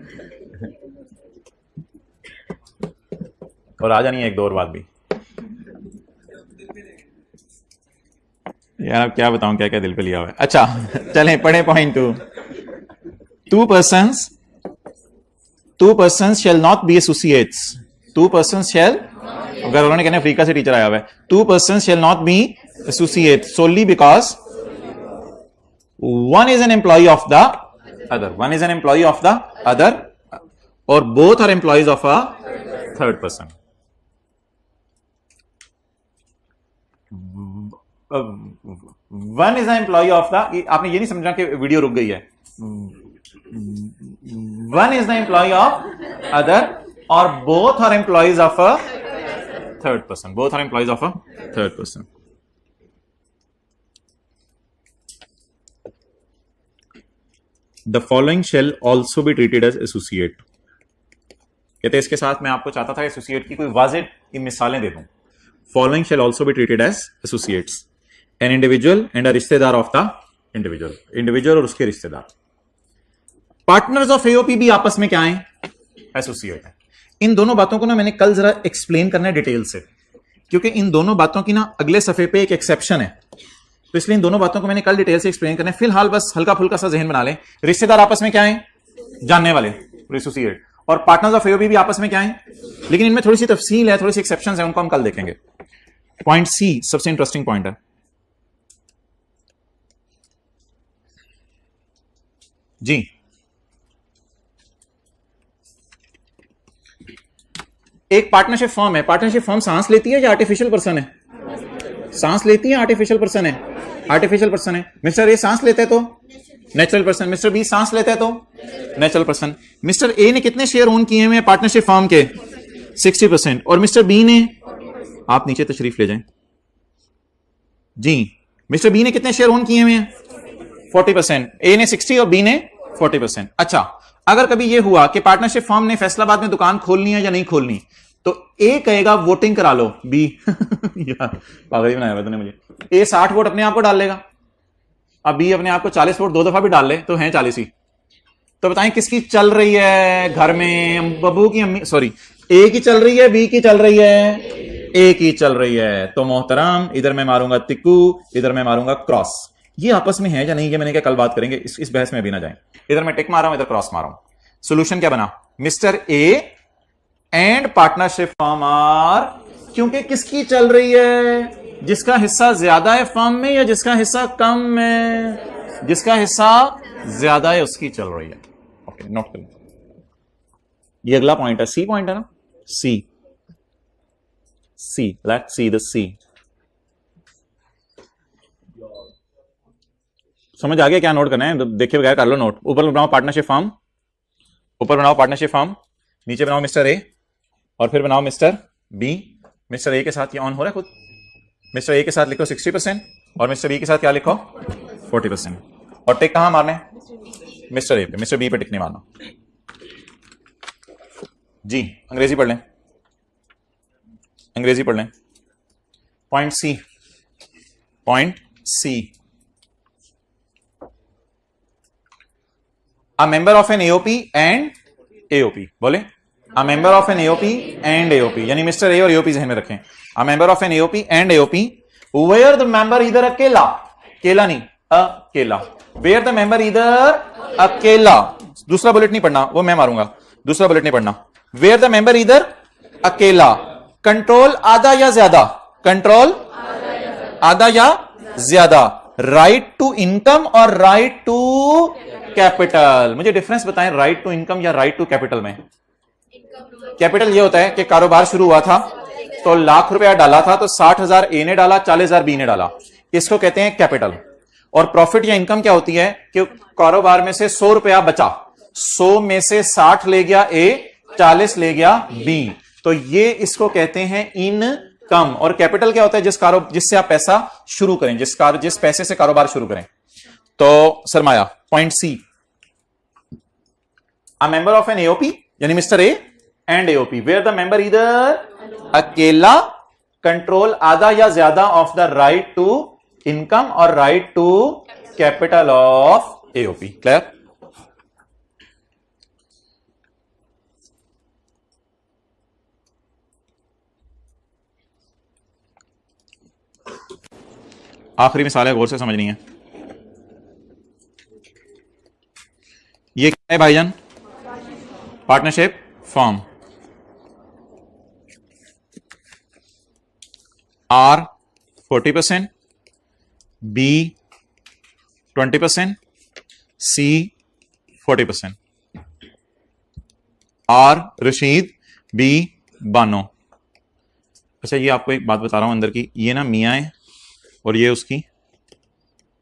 और आ जानी है एक दो और बात भी। यार अब क्या बताऊं क्या क्या दिल पे लिया हुआ है। अच्छा चलें पढ़े point 2। Two persons shall not be associates। 2 persons shall, अगर उन्होंने कहना अफ्रीका से टीचर आया हुआ है, 2 persons shall not be associates solely because one is an employee of the other, one is an employee of the other, or both are employees of a third person। One is an employee of the, आपने ये नहीं समझना कि video रुक गई है। One is the employee of other, or both are employees of a third person, both are employees of a third person। The following shall also be treated as associate। कहते हैं इसके साथ मैं आपको चाहता था एसोसिएट की कोई वाज़ेह मिसालें दे दूं। Following shall also be treated as associates, an individual and a रिश्तेदार of the individual, इंडिविजुअल और उसके रिश्तेदार। पार्टनर्स ऑफ एओपी भी आपस में क्या है, एसोसिएट है। इन दोनों बातों को ना मैंने कल जरा एक्सप्लेन करना है डिटेल से, क्योंकि इन दोनों बातों की ना अगले सफे पे एक एक्सेप्शन है, तो इसलिए इन दोनों बातों को मैंने कल डिटेल से एक्सप्लेन करना है। फिलहाल बस हल्का फुल्का सा जहन बना लें। रिश्तेदार आपस में क्या है, जानने वाले, एसोसिएट, और पार्टनर्स ऑफ एओबी भी आपस में क्या है, लेकिन इनमें थोड़ी सी तफसील है, थोड़ी सी एक्सेप्शंस है, उनको हम कल देखेंगे। पॉइंट सी सबसे इंटरेस्टिंग पॉइंट है जी। एक पार्टनरशिप फर्म है, पार्टनरशिप फर्म सांस लेती है या आर्टिफिशियल पर्सन है? सांस लेती है, आर्टिफिशियल पर्सन है? आर्टिफिशियल पर्सन है। मिस्टर ए सांस लेते हैं तो नेचुरल पर्सन, मिस्टर बी सांस लेते हैं तो नेचुरल पर्सन। मिस्टर ए ने कितने शेयर ओन किए हुए पार्टनरशिप फर्म के? 60%। और मिस्टर बी ने, आप नीचे तशरीफ ले जाएं जी, मिस्टर बी ने कितने शेयर ओन किए हुए हैं? 40%। ए ने 60 और बी ने 40%। अच्छा, अगर कभी यह हुआ कि पार्टनरशिप फर्म ने फैसलाबाद में दुकान खोलनी है या नहीं खोलनी, तो ए कहेगा वोटिंग करा लो, बी यार पागल ही बनाया हुआ तूने मुझे, ए 60 वोट अपने आप को डाल लेगा, अब बी अपने आप को 40 वोट 2 दफा भी डाल ले तो हैं 40 ही। तो बताएं किसकी चल रही है घर में? बबू की अम्मी, सॉरी, ए की चल रही है, बी की चल रही है, ए की चल रही है। तो मोहतरम, इधर मैं मारूंगा तिक्कू, इधर मैं मारूंगा क्रॉस। ये आपस में है या नहीं, ये मैंने क्या कल बात करेंगे, इस बहस में भी ना जाए। इधर मैं टिक मारा हूं, इधर क्रॉस मारा हूं। सोल्यूशन क्या बना? Mister A and partnership firm R, क्योंकि किसकी चल रही है? जिसका हिस्सा ज्यादा है फर्म में या जिसका हिस्सा कम है? जिसका हिस्सा ज्यादा है उसकी चल रही है। ओके, नोट कर लो। ये अगला पॉइंट है, सी पॉइंट है ना, सी सी, लेट्स सी द सी। समझ आ गया क्या नोट करना है? देखे बगैर कर लो नोट। ऊपर बनाओ पार्टनरशिप फर्म, ऊपर बनाओ पार्टनरशिप फर्म, नीचे बनाओ मिस्टर ए, और फिर बनाओ मिस्टर बी। मिस्टर ए के साथ ये ऑन हो रहा है खुद, मिस्टर ए के साथ लिखो 60% और मिस्टर बी के साथ क्या लिखो? 40%। और टिक कहां मारने? मिस्टर ए पे, मिस्टर बी पे टिक नहीं मारना जी। अंग्रेजी पढ़ लें, अंग्रेजी पढ़ लें। Point C, point C, a member of an AOP and AOP, बोले a member of an AOP and AOP, यानी मिस्टर ए और AOP जहन में रखें। a member of an AOP and AOP where the member either अकेला, केला नहीं अकेला, where the member either अकेला, दूसरा बुलेट नहीं पढ़ना, वो मैं मारूंगा, दूसरा बुलेट नहीं पढ़ना। where the member either अकेला, कंट्रोल आधा या ज्यादा, कंट्रोल आधा या ज्यादा, राइट टू इनकम और राइट टू कैपिटल। मुझे डिफरेंस बताएं राइट टू इनकम या राइट टू कैपिटल में। कैपिटल ये होता है कि कारोबार शुरू हुआ था तो लाख रुपया डाला था, तो 60,000 ए ने डाला, 40,000 बी ने डाला, इसको कहते हैं कैपिटल। और प्रॉफिट या इनकम क्या होती है कि कारोबार में से 100 रुपया बचा, 100 में से 60 ले गया ए, 40 ले गया बी, तो ये इसको कहते हैं इनकम। और कैपिटल क्या होता है? जिससे आप पैसा शुरू करें, जिस पैसे से कारोबार शुरू करें, तो सरमाया। Point C, a member of an AOP यानी mister A and AOP where the member इधर अकेला, कंट्रोल आधा या ज्यादा of the right to income और right to capital of AOP. Clear? आखिरी मिसाल है, गौर से समझनी है। ये क्या है भाईजान? Partnership firm. R 40%, B 20%, C 40%। R Rashid, B Bano. अच्छा, ये आपको एक बात बता रहा हूं अंदर की, ये ना मियां है और ये उसकी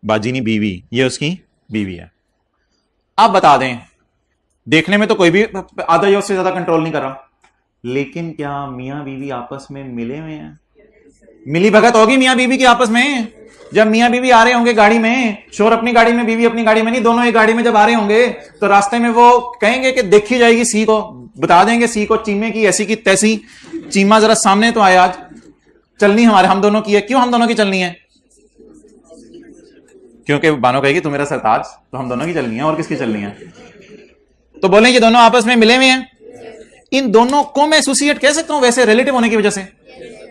बाजीनी बीवी, ये उसकी बीवी है। आप बता दें, देखने में तो कोई भी आधा या उससे ज्यादा कंट्रोल नहीं कर रहा, लेकिन क्या मियां बीवी आपस में मिले हुए हैं? मिली भगत होगी मियां बीवी की आपस में। जब मियां बीवी आ रहे होंगे गाड़ी में, शोर अपनी गाड़ी में, बीवी अपनी गाड़ी में नहीं, दोनों एक गाड़ी में जब आ रहे होंगे, तो रास्ते में वो कहेंगे कि देखी जाएगी सी को, बता देंगे सी को चीमे की ऐसी की तैसी, चीमा जरा सामने तो आया, आज चलनी हम दोनों की है। क्यों हम दोनों की चलनी है? क्योंकि बानो कहेगी तू मेरा सरताज, तो हम दोनों की चलनी है, और किसकी चलनी है? तो बोले ये दोनों आपस में मिले हुए हैं। इन दोनों को मैं एसोसिएट कह सकता हूं वैसे रिलेटिव होने की वजह से।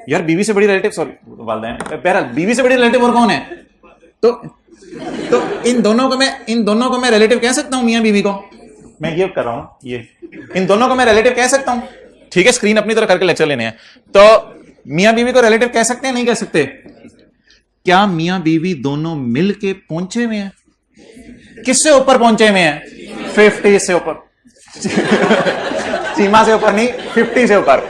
यार बीवी से बड़ी रिलेटिव, सॉरी वालदैन, बहरहाल बीवी से बड़ी रिलेटिव और कौन है? तो इन दोनों को मैं रिलेटिव कह सकता हूं, मियां बीवी को। मैं ये कर रहा हूं, ये इन दोनों को मैं रिलेटिव कह सकता हूं, ठीक है। स्क्रीन अपनी तरह करके लेक्चर लेने हैं। तो मियां बीवी को रिलेटिव कह सकते हैं, नहीं कह सकते? क्या मियां बीवी दोनों मिल के पहुंचे हुए हैं? किससे ऊपर पहुंचे हुए हैं? 50 से ऊपर। सीमा से ऊपर नहीं, 50 से ऊपर।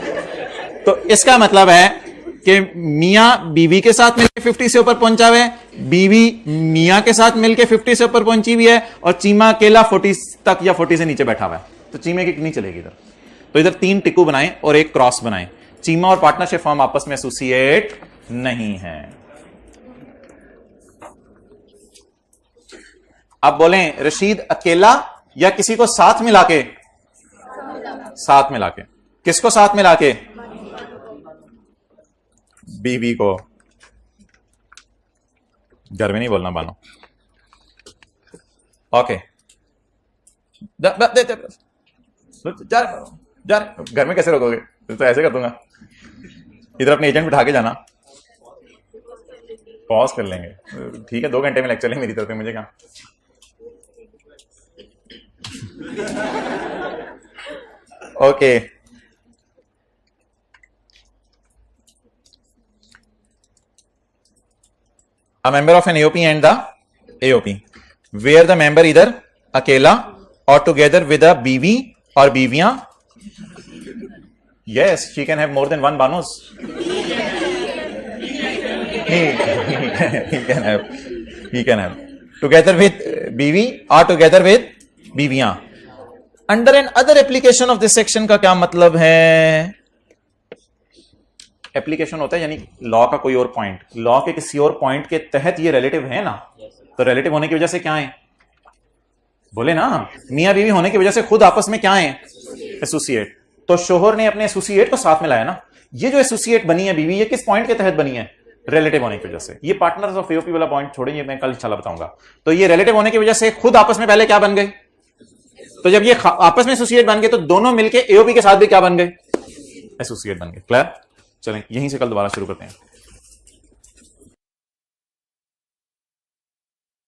तो इसका मतलब है कि मियां बीवी के साथ मिलकर 50 से ऊपर पहुंचा हुआ है, बीवी मियां के साथ मिलकर 50 से ऊपर पहुंची हुई है, और चीमा अकेला 40 तक या 40 से नीचे बैठा हुआ है। तो चीमे की नहीं चलेगी इधर। तो इधर 3 टिक्कू बनाएं और एक क्रॉस बनाएं। चीमा और पार्टनरशिप फर्म आपस में एसोसिएट नहीं है। अब बोलें रशीद अकेला या किसी को साथ मिला के? साथ मिला के। किसको साथ मिला के? बीवी को। घर में नहीं बोलना बानो। ओके, जा घर में कैसे रोकोगे? तो ऐसे कर दूंगा, इधर अपने एजेंट बिठा के जाना, पॉज कर लेंगे। ठीक है, 2 घंटे में लेक्चर लेंगे मेरी तरफ से, मुझे क्या। Okay, a member of an AOP and the AOP where the member either अकेला or together with a बीवी और बीवियां। Yes, she can have more than one banos. He can have together with बीवी or together with बीवियां। Under an other application of this section का क्या मतलब है? Application होता है यानी लॉ का कोई और पॉइंट, लॉ के किसी और पॉइंट के तहत ये रिलेटिव है ना। तो रिलेटिव होने की वजह से क्या है? बोले ना, मियां बीवी होने की वजह से खुद आपस में क्या है? एसोसिएट। तो शोहर ने अपने एसोसिएट को साथ में लाया ना। ये जो एसोसिएट बनी है बीवी, ये किस पॉइंट के तहत बनी है? रिलेटिव होने की वजह से। ये पार्टनर्स ऑफ एओपी वाला पॉइंट छोड़ेंगे, मैं कल इंशाल्लाह बताऊंगा। तो ये रिलेटिव होने की वजह से खुद आपस में पहले क्या बन गए? तो जब ये आपस में एसोसिएट बन गए तो दोनों मिलकर एओपी के साथ भी क्या बन गए? एसोसिएट बन गए। क्लियर? चलें, यहीं से कल दोबारा शुरू करते हैं।